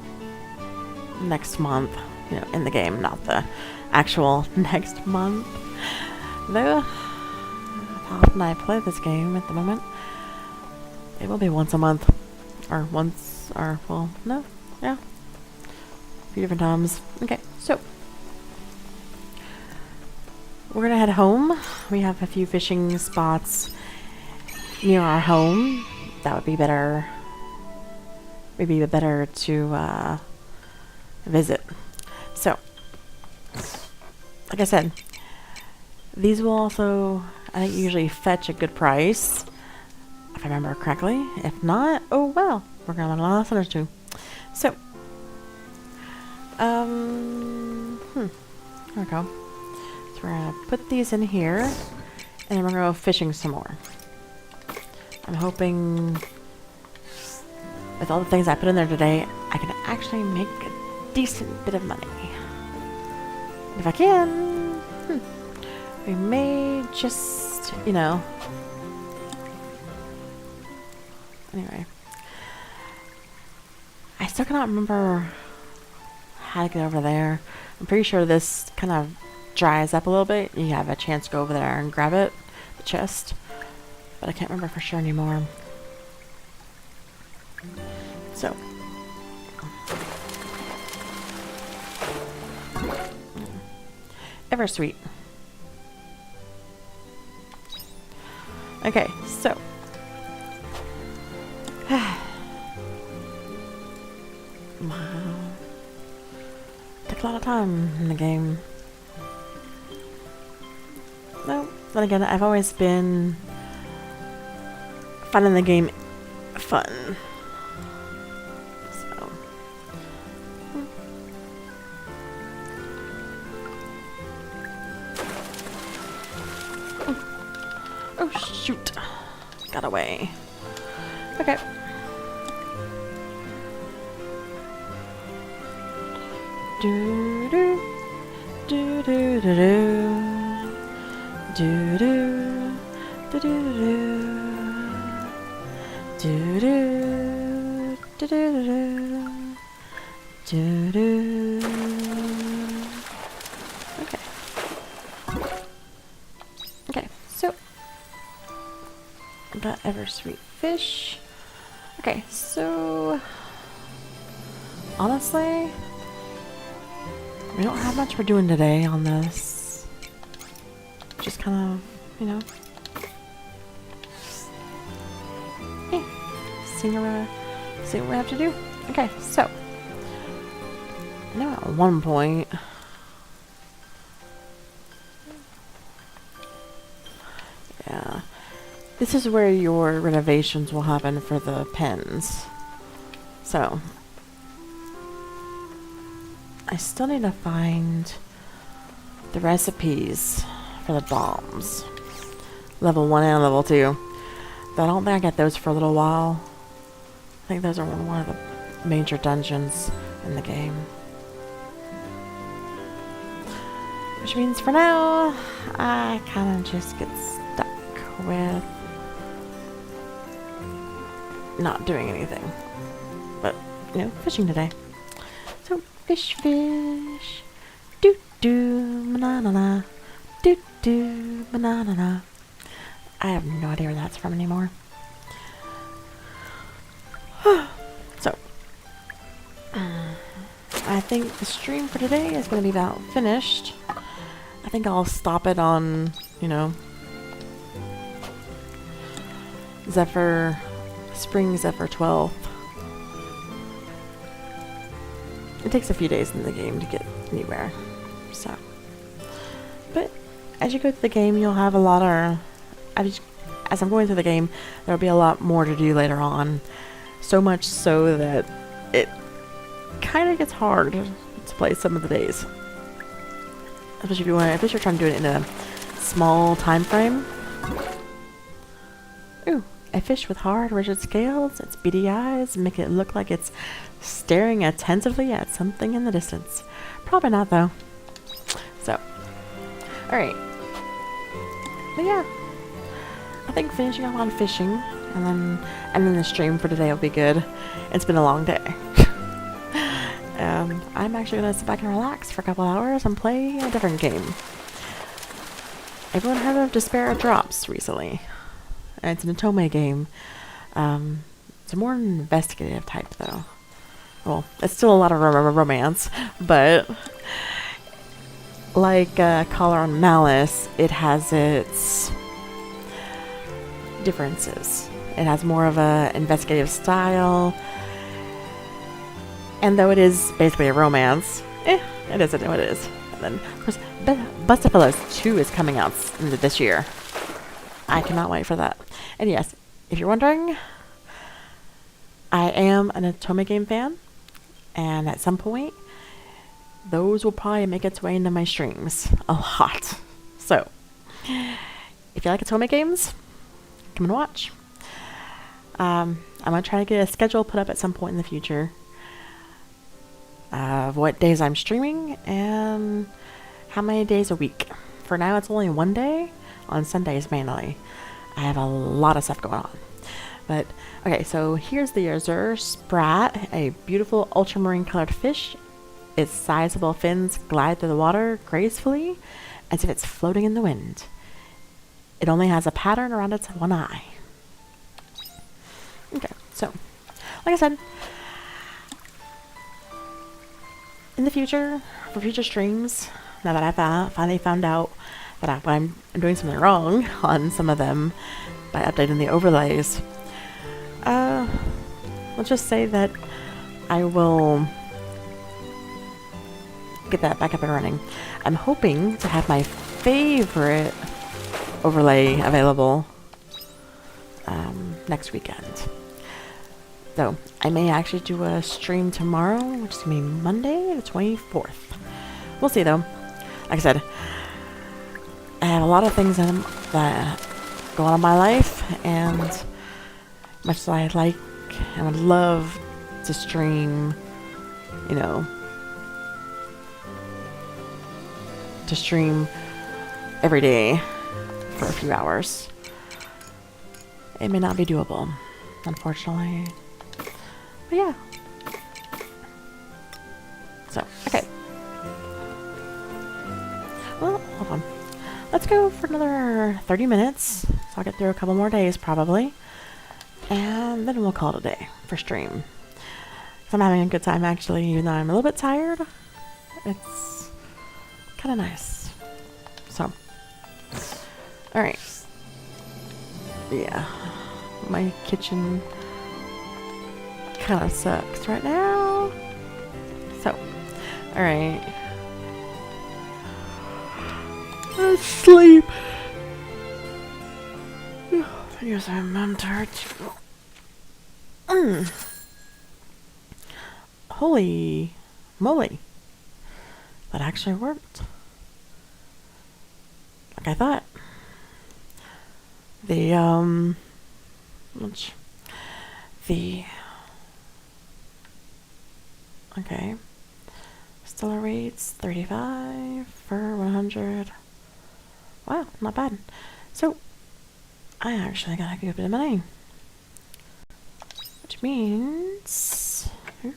Speaker 1: next month, you know, in the game, not the actual next month. Though, how often I play this game at the moment, it will be once a month, or once, or well, no, yeah, a few different times. Okay, so we're gonna head home. We have a few fishing spots near our home. That would be better. Maybe better to visit. So, like I said, these will also, I think, usually fetch a good price, if I remember correctly. If not, oh well, we're gonna learn a lot of lessons too. So, here we go. So we're gonna put these in here, and then we're gonna go fishing some more. I'm hoping with all the things I put in there today, I can actually make a decent bit of money. If I can, we may just, you know. Anyway, I still cannot remember how to get over there. I'm pretty sure this kind of dries up a little bit. You have a chance to go over there and grab it, the chest. But I can't remember for sure anymore. So. Ever sweet. Okay, so. Wow. Took a lot of time in the game. No, then again, I've always been finding the game fun. So. Oh shoot. Got away. Okay. Do do do do do do do do do do do do do do. Okay. Okay, so got ever sweet fish. Okay, so honestly, we don't have much we're doing today on this. Just kind of, you know, see what we have to do. Okay, so I know at one point yeah, this is where your renovations will happen for the pens. So I still need to find the recipes for the bombs. Level 1 and level 2. But I don't think I get those for a little while. I think those are one of the major dungeons in the game. Which means for now, I kind of just get stuck with not doing anything. But, you know, fishing today. So, fish, fish. Do do, banana, do do, banana. I have no idea where that's from anymore. So, I think the stream for today is going to be about finished. I think I'll stop it on, you know, Spring Zephyr 12th. It takes a few days in the game to get anywhere, so. But as you go through the game, you'll have a lot of. As I'm going through the game, there'll be a lot more to do later on. So much so that it kind of gets hard to play some of the days. Especially if you're trying to do it in a small time frame. Ooh, a fish with hard, rigid scales, its beady eyes make it look like it's staring attentively at something in the distance. Probably not though. So, alright. But yeah, I think finishing up on fishing and then ending the stream for today will be good. It's been a long day. I'm actually going to sit back and relax for a couple hours and play a different game. Everyone heard of Despair Drops recently? It's an Otome game. It's a more investigative type though. Well, it's still a lot of romance, but like Collar on Malice, it has its differences. It has more of a investigative style, and though it is basically a romance, it isn't what it is. And then, of course, Bust of Pillows 2 is coming out this year. I cannot wait for that. And yes, if you're wondering, I am an Otome game fan, and at some point, those will probably make its way into my streams a lot. So, if you like Otome games, come and watch. I'm going to try to get a schedule put up at some point in the future of what days I'm streaming and how many days a week. For now, it's only one day, on Sundays mainly. I have a lot of stuff going on. But, okay, so here's the Azure Sprat, a beautiful ultramarine colored fish. Its sizable fins glide through the water gracefully as if it's floating in the wind. It only has a pattern around its one eye. Okay, so, like I said, in the future, for future streams, now that I've finally found out that I'm doing something wrong on some of them by updating the overlays, let's just say that I will get that back up and running. I'm hoping to have my favorite overlay available next weekend. So, I may actually do a stream tomorrow, which is going to be Monday, the 24th. We'll see, though. Like I said, I have a lot of things that go on in my life, and much as I like and would love to stream, you know, to stream every day for a few hours, it may not be doable, unfortunately. But yeah. So, okay. Well, hold on. Let's go for another 30 minutes. So I'll get through a couple more days probably. And then we'll call it a day for stream. So I'm having a good time actually, even though I'm a little bit tired. It's kind of nice. So, alright. Yeah. My kitchen kind of sucks right now. So, alright. Let's sleep. Yes, I'm tired too. Holy moly. That actually worked. Like I thought. Okay. Stellar rates, 35 for 100. Wow, not bad. So, I actually got a good bit of money. Which means... Ooh,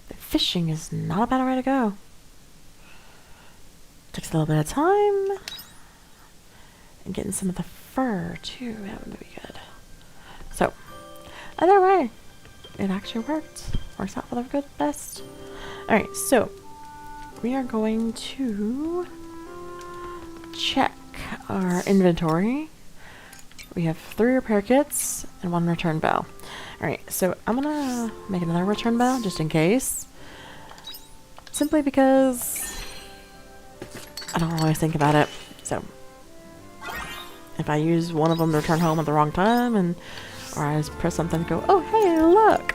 Speaker 1: the fishing is not a bad way to go. Takes a little bit of time. And getting some of the fur, too. That would be good. So, either way, it actually worked. Works out for the good best. Alright, so, we are going to check our inventory. We have 3 repair kits and 1 return bell. Alright, so I'm gonna make another return bell just in case. Simply because I don't always think about it. So if I use one of them to return home at the wrong time, or I just press something and go, oh hey, look,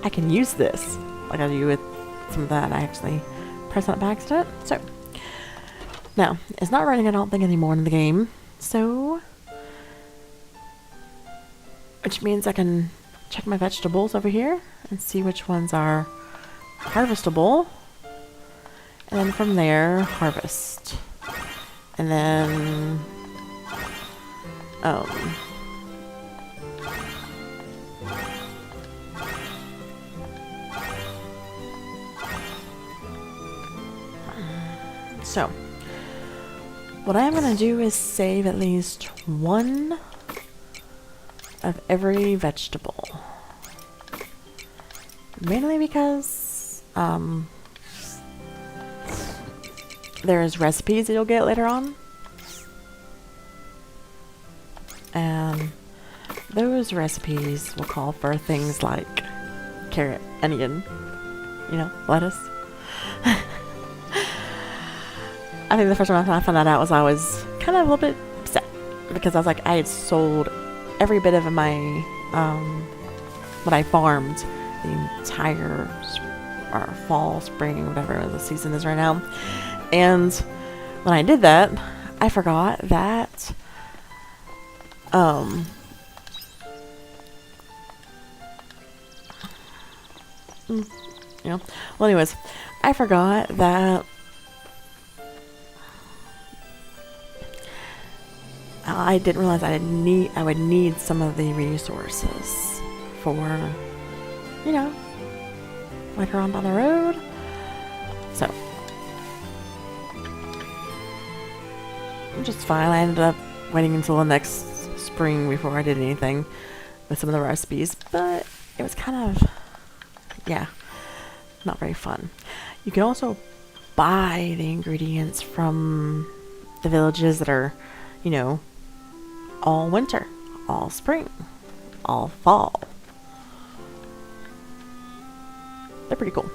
Speaker 1: I can use this, like I do with some of that. I actually press that by accident. So now it's not running, I don't think, anymore in the game. So, which means I can check my vegetables over here and see which ones are harvestable. And then from there, harvest. And then, so, what I'm going to do is save at least one of every vegetable. Mainly because, there's recipes that you'll get later on. And those recipes will call for things like carrot, onion, lettuce. I think the first time I found that out was I was kind of a little bit upset because I was like, I had sold every bit of my, what I farmed the entire fall, spring, whatever the season is right now. And when I did that, I forgot that, well anyways, I forgot that I didn't realize I would need some of the resources for, later on down the road. So, just fine. I ended up waiting until the next spring before I did anything with some of the recipes, but it was kind of, not very fun. You can also buy the ingredients from the villages that are, all winter, all spring, all fall. They're pretty cool.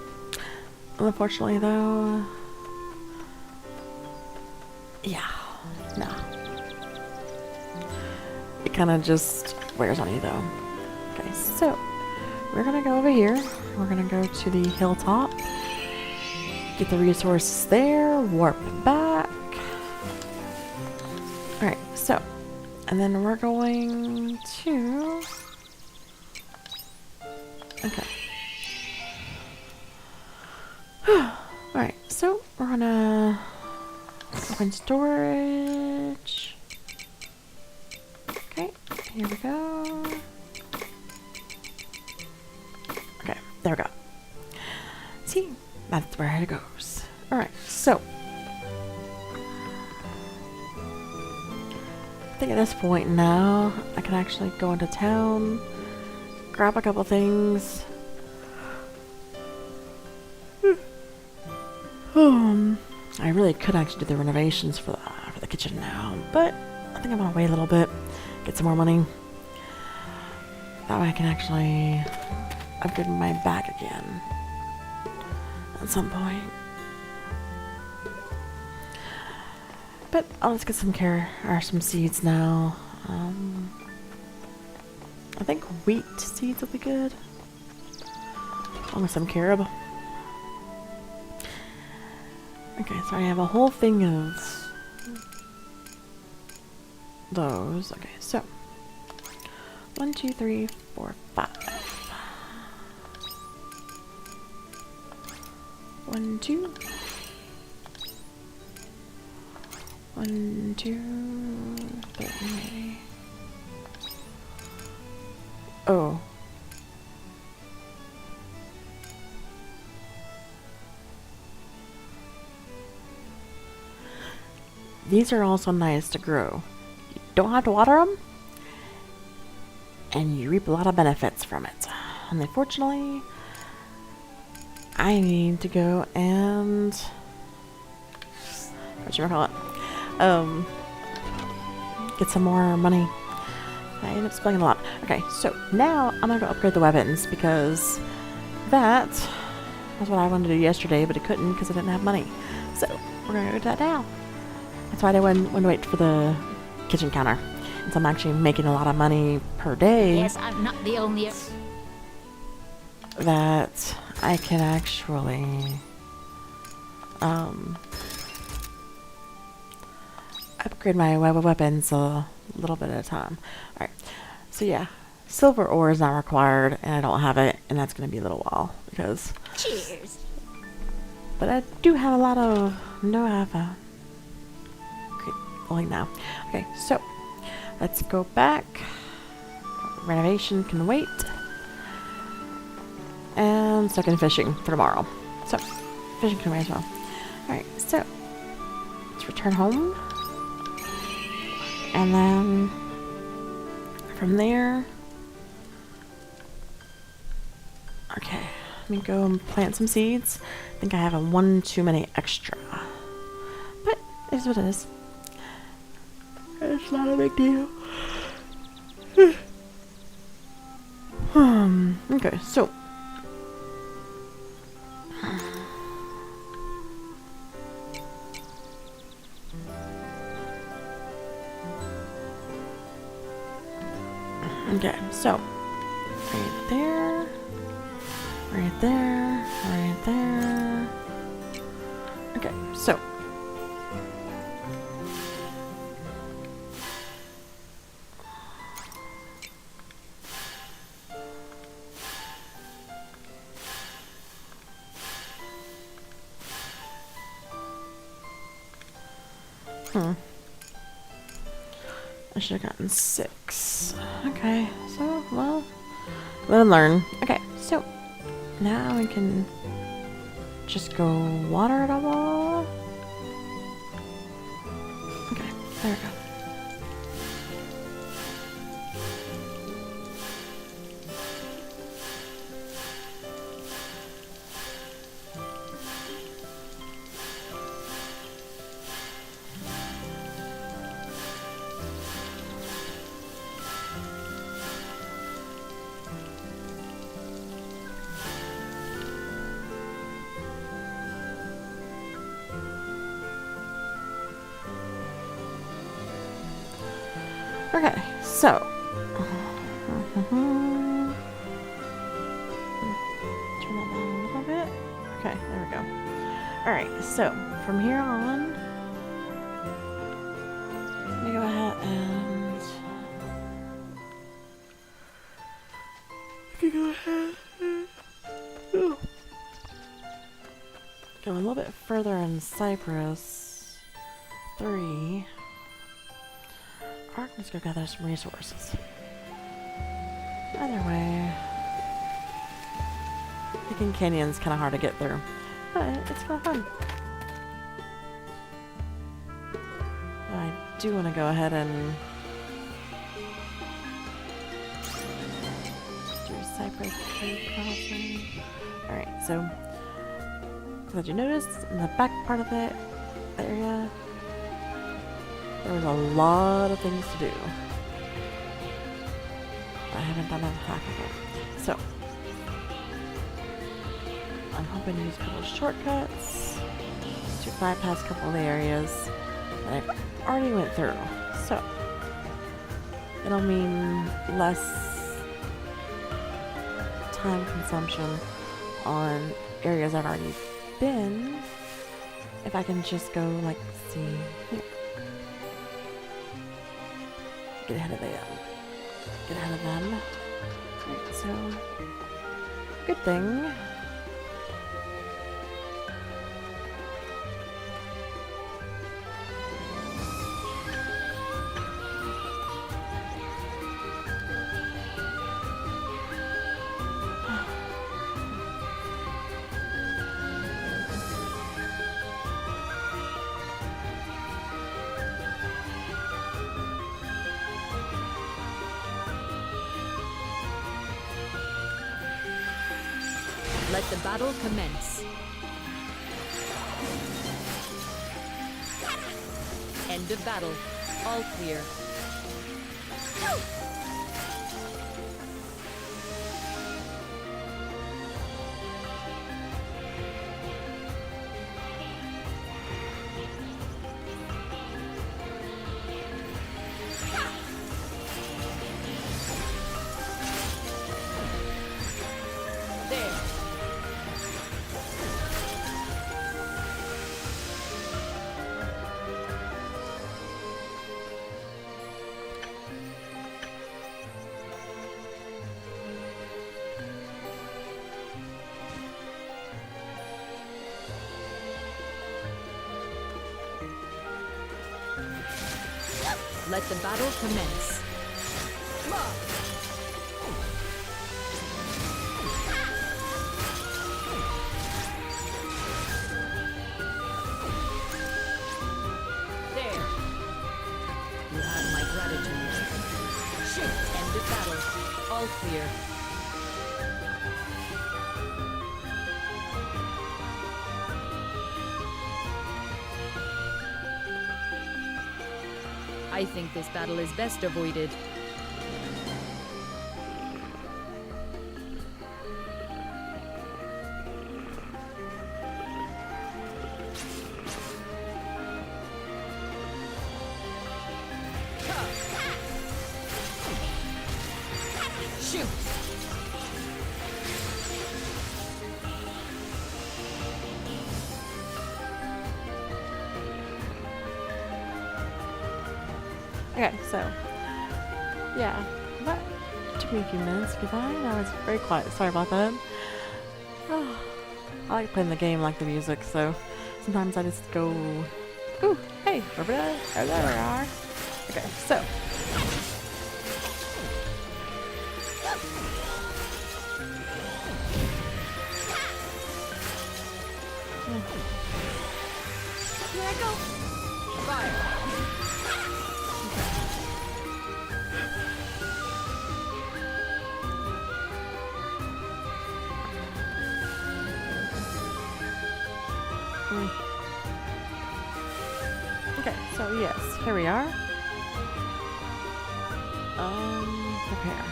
Speaker 1: Unfortunately, though, no. It kind of just wears on you, though. Okay, so we're gonna go over here. We're gonna go to the hilltop, get the resources there, warp back. Alright, so, and then we're going to, okay. Alright, so we're gonna open storage. Okay, here we go. Okay, there we go. See, that's where it goes. Alright, so I think at this point now, I can actually go into town, grab a couple things. I really could actually do the renovations for the kitchen now, but I think I'm gonna wait a little bit, get some more money. That way I can actually upgrade my back again at some point. But let's get some some seeds now. I think wheat seeds will be good. Along with some carob. Okay, so I have a whole thing of those. Okay, so 1, 2, 3, 4, 5. 1, 2. 1, 2, 3. Oh. These are also nice to grow. You don't have to water them, and you reap a lot of benefits from it. And unfortunately, I need to go and get some more money. I end up spending a lot. Okay, so now I'm gonna go upgrade the weapons because that was what I wanted to do yesterday, but I couldn't because I didn't have money. So we're gonna go do that now. That's why I went to wait for the kitchen counter. And so I'm actually making a lot of money per day.
Speaker 3: Yes, I'm not the only.
Speaker 1: That I can actually upgrade my weapons a little bit at a time. Alright, so yeah, Silver ore is not required, and I don't have it, and that's going to be a little while because.
Speaker 3: Cheers.
Speaker 1: But I do have a lot of. No, I have a. Okay, only now. Okay, so let's go back. Renovation can wait. And so can fishing for tomorrow. So, fishing can wait as well. Alright, so let's return home. And then from there. Okay, let me go and plant some seeds. I think I have one too many extra. But it is what it is. It's not a big deal. Okay, so. Okay, so. Right there. Right there. Right there. Okay, so. I should have gotten 6. Okay, so, well, live and learn. Okay, so, now we can just go water it all. Okay, there we go. Okay, so. Turn that down a little bit. Okay, there we go. Alright, so from here on, let me go ahead and. Go a little bit further in Cyprus. 3. Alright, let's go gather some resources. Either way, picking canyon's kind of hard to get through, but it's kind of fun. I do want to go ahead and do Cypress trade crossing. Alright, so did you notice in the back part of the area there was a lot of things to do. I haven't done half of it. So I'm hoping to use a couple of shortcuts to bypass a couple of the areas that I already went through. So it'll mean less time consumption on areas I've already been if I can just go like see here. Get ahead of them. Get ahead of them. Right, so good thing.
Speaker 2: Let the battle commence. End of battle. All clear. There. Let the battle commence. There. You have my gratitude. Shoot! End of battle. All clear. I think this battle is best avoided. Shoot!
Speaker 1: Okay, so yeah, that took me a few minutes to get by. I was very quiet. Sorry about that. Oh, I like playing the game, like the music, so sometimes I just go, ooh, hey, over there, we are. Okay, so.
Speaker 3: Here I go.
Speaker 2: Fire!
Speaker 1: Okay, so yes, here we are. Prepare.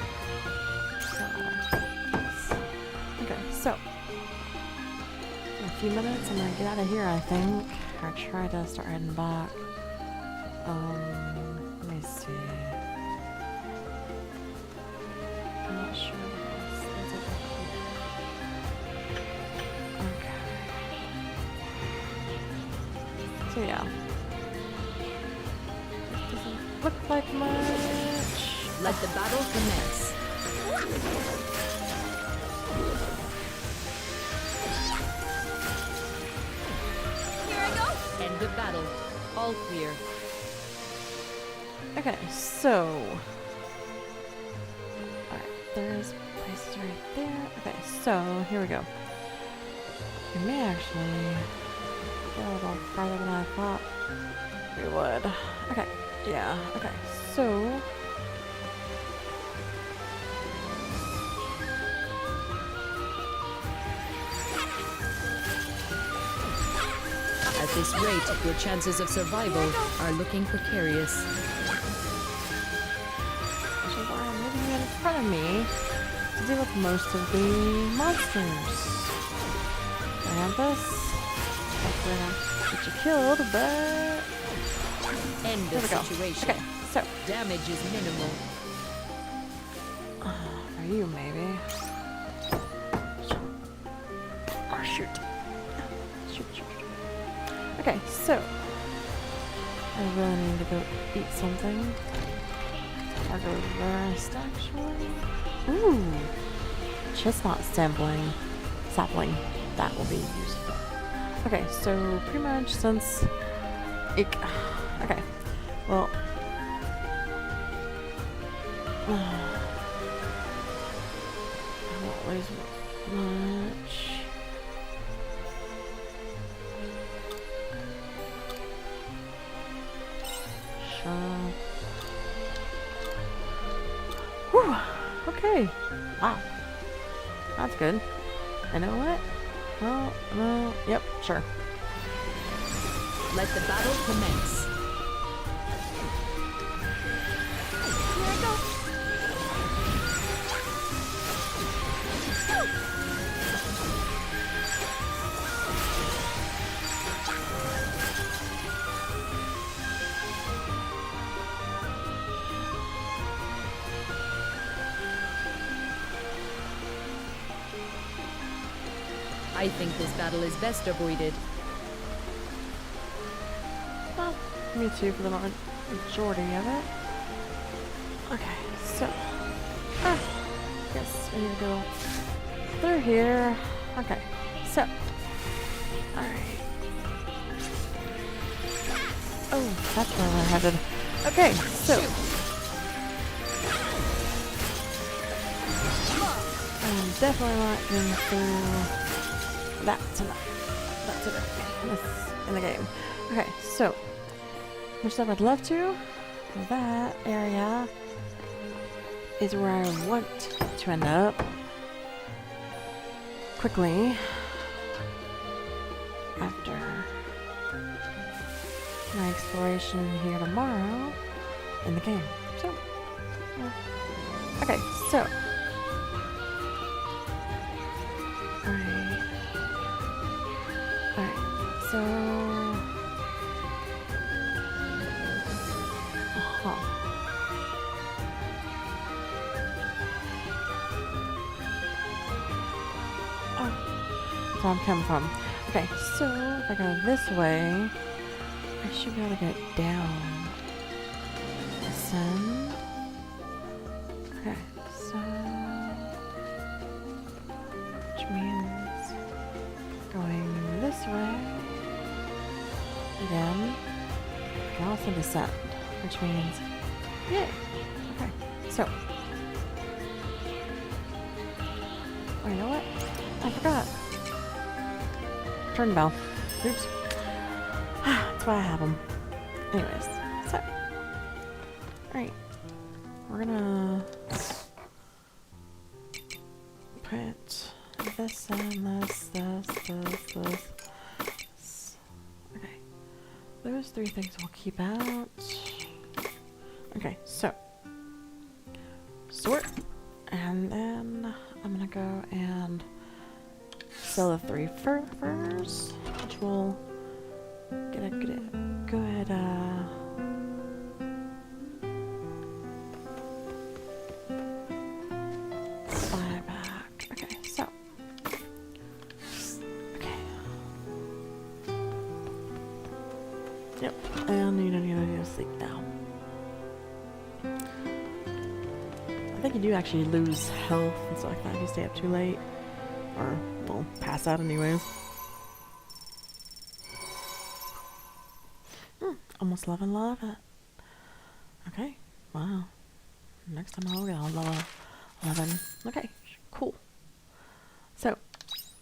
Speaker 1: Okay, so in a few minutes I'm gonna get out of here, I think. Or try to start heading back. Let me see. I'm not sure what this is over here. Okay. So yeah. This doesn't look like much.
Speaker 2: Let the battle commence.
Speaker 3: Here I go.
Speaker 2: End of battle. All clear.
Speaker 1: Okay, so alright, there's places right there. Okay, so here we go. We may actually go a little farther than I thought we would. Okay, yeah, okay, so
Speaker 2: At this rate, your chances of survival are looking precarious.
Speaker 1: actually why I'm moving in front of me to deal with most of the monsters. I have this. Hopefully I don't get you killed, but
Speaker 2: End
Speaker 1: there
Speaker 2: of
Speaker 1: we go.
Speaker 2: situation.
Speaker 1: Okay, so
Speaker 2: Damage is minimal.
Speaker 1: are you maybe? Oh shoot. Shoot, shoot, shoot. Okay, so I really need to go eat something. Or go rest actually. Ooh. Chestnut sapling. That will be useful. Okay, so pretty much since Eek. Okay. Well, I won't lose much. Sure. Whew. Okay. Wow. That's good. I know what? Well, no. Yep, sure.
Speaker 2: Let the battle commence.
Speaker 3: Here I go.
Speaker 2: I think this battle is best avoided.
Speaker 1: Well, me too for the majority of it. Okay, so guess we need to go through here. Okay, so alright. Oh, that's where we're headed. Okay, so I'm definitely not going through that tonight. That's it in the game. Okay, so which stuff I'd love to. That area is where I want to end up quickly after my exploration here tomorrow in the game. So, okay, so alright, so that's where I'm coming from. Okay, so if I go this way, I should be able to get down. Ascend. Okay, so which means going this way again. I can also descend, which means yay. Okay, so oh, you know what? I forgot. Turn bell. Oops. That's why I have them. Anyways, so alright, we're gonna put this and this. Okay, those three things we'll keep out. Okay, so sort, and then I'm gonna go and sell the three first, which will get a good buyback. Okay, so okay, yep, and you don't need to go to sleep now. I think you do actually lose health and stuff like that if you stay up too late, or well, pass out anyways. Almost love it. Okay, wow. Next time I'll get on level 11. Okay, cool. So,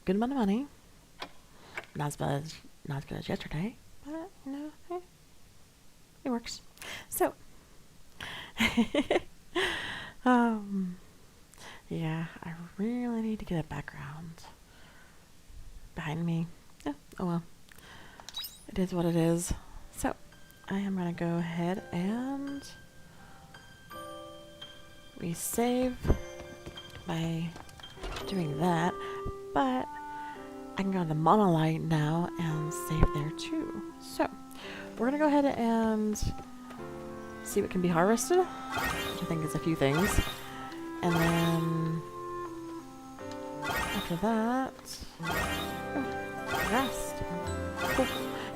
Speaker 1: good amount of money. Not as good as yesterday, but you know, hey, it works. So, yeah, I really need to get a background behind me. Yeah, oh well. It is what it is. So, I am going to go ahead and resave by doing that, but I can go to Monolite now and save there too. So, we're going to go ahead and see what can be harvested, which I think is a few things. And then after that, oh, grass. Cool.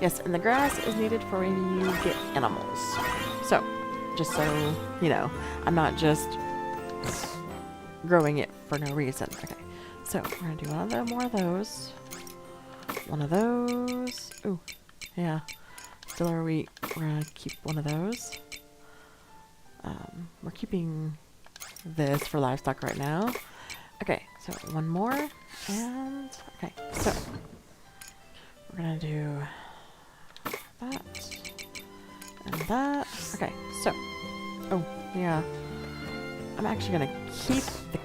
Speaker 1: Yes, and the grass is needed for when you get animals. So, just so you know, I'm not just growing it for no reason. Okay, so we're gonna do more of those. One of those. Ooh, yeah. Still our wheat. We're gonna keep one of those. We're keeping this for livestock right now. Okay, so one more, and okay, so we're gonna do that and that. Okay, so oh yeah, I'm actually gonna keep the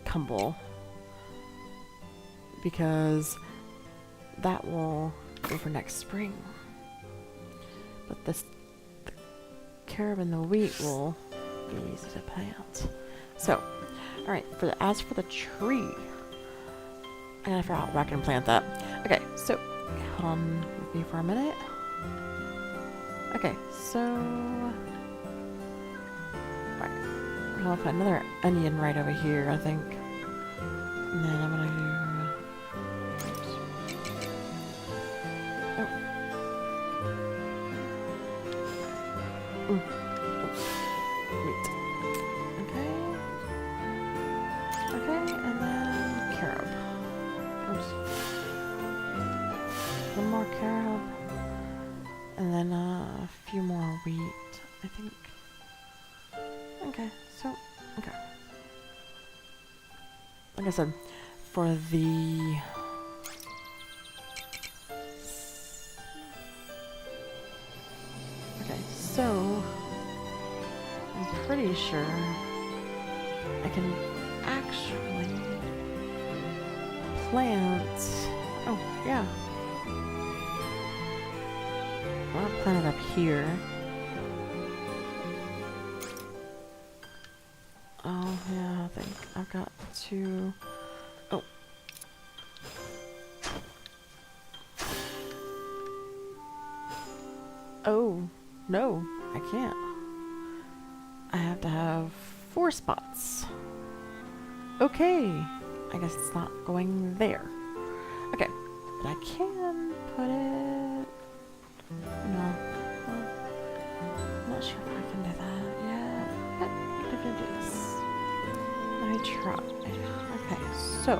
Speaker 1: cumble because that will go for next spring, but the carob and the wheat will be easy to plant. So, all right, as for the tree, I gotta figure out where I can plant that. Okay, so hold on with me for a minute. Okay, so right, we're gonna put another onion right over here, I think, and then I'm gonna do. Oops. Oh. Ooh. Wait. Okay, and then carob. Oops. One more carob, and then a few more wheat I think. Okay, so, okay. Like I said, for the... Okay, so... I'm pretty sure I can actually plant... Oh, yeah. I'll plant it up here. Oh, yeah, I think I've got to... Oh. Oh, no, I can't. I have to have 4 spots. Okay, I guess it's not going there. Okay, but I can put it... No, I'm not sure if I can do that yet. But I'm gonna do this. Let me try. Okay, so...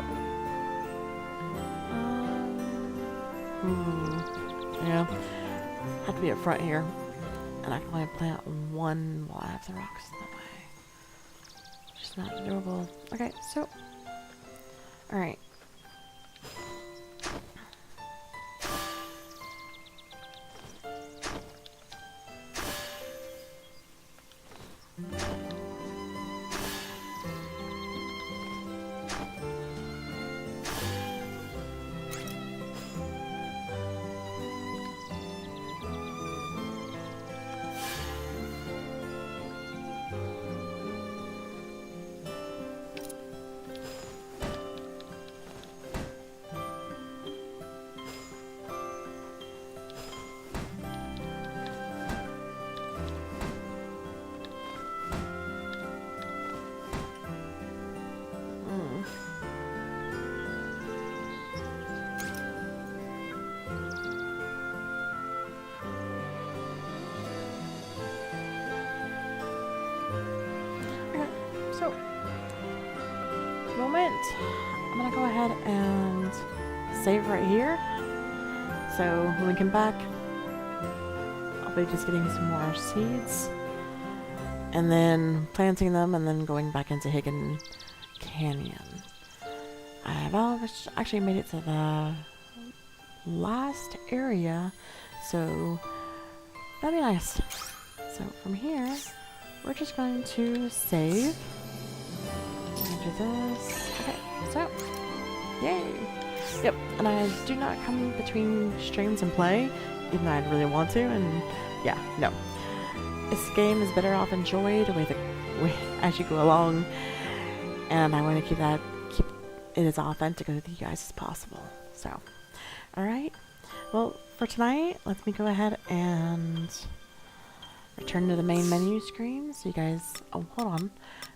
Speaker 1: yeah, have to be up front here. And I can only plant 1 while I have the rocks in the way. Just not doable. Okay, so... Alright. So, moment, I'm gonna go ahead and save right here. So when we come back, I'll be just getting some more seeds and then planting them and then going back into Hidden Canyon. I've actually made it to the last area, so that'd be nice. So from here, we're just going to save. Do this. Okay, so yay! Yep, and I do not come between streams and play, even though I'd really want to. And yeah, no, this game is better off enjoyed as you go along, and I want to keep it as authentic with you guys as possible. So, all right. Well, for tonight, let me go ahead and return to the main menu screen. So you guys, oh, hold on.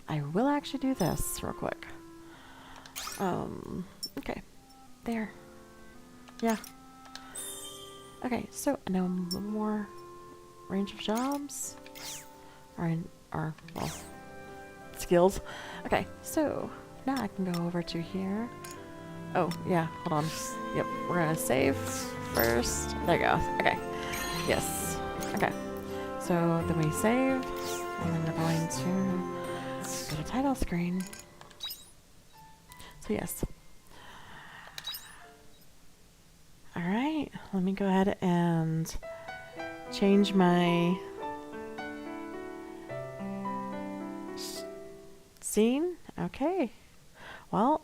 Speaker 1: I will actually do this real quick. Okay. There. Yeah. Okay, so I know a little more range of jobs. Or well, skills. Okay, so now I can go over to here. Oh, yeah, hold on. Yep, we're gonna save first. There you go. Okay. Yes. Okay. So then we save, and then we're going to go to title screen. So yes. Alright, let me go ahead and change my scene. Okay. Well,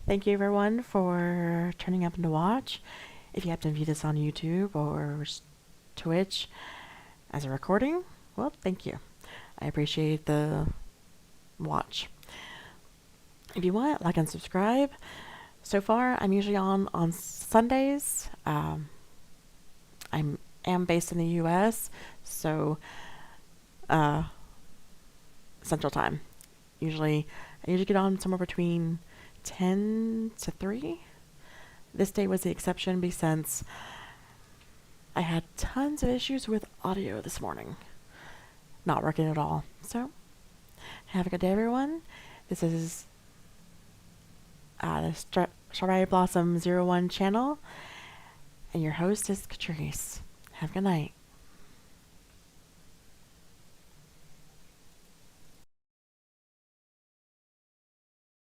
Speaker 1: thank you everyone for turning up to watch. If you happen to view this on YouTube or Twitch as a recording, well, thank you. I appreciate the watch. If you want, like and subscribe. So far, I'm usually on Sundays. I am based in the U.S., so Central Time. I usually get on somewhere between 10 to 3. This day was the exception since I had tons of issues with audio this morning. Not working at all. So, have a good day, everyone. This is the Strawberry Blossom 01 channel, and your host is Catrice. Have a good night.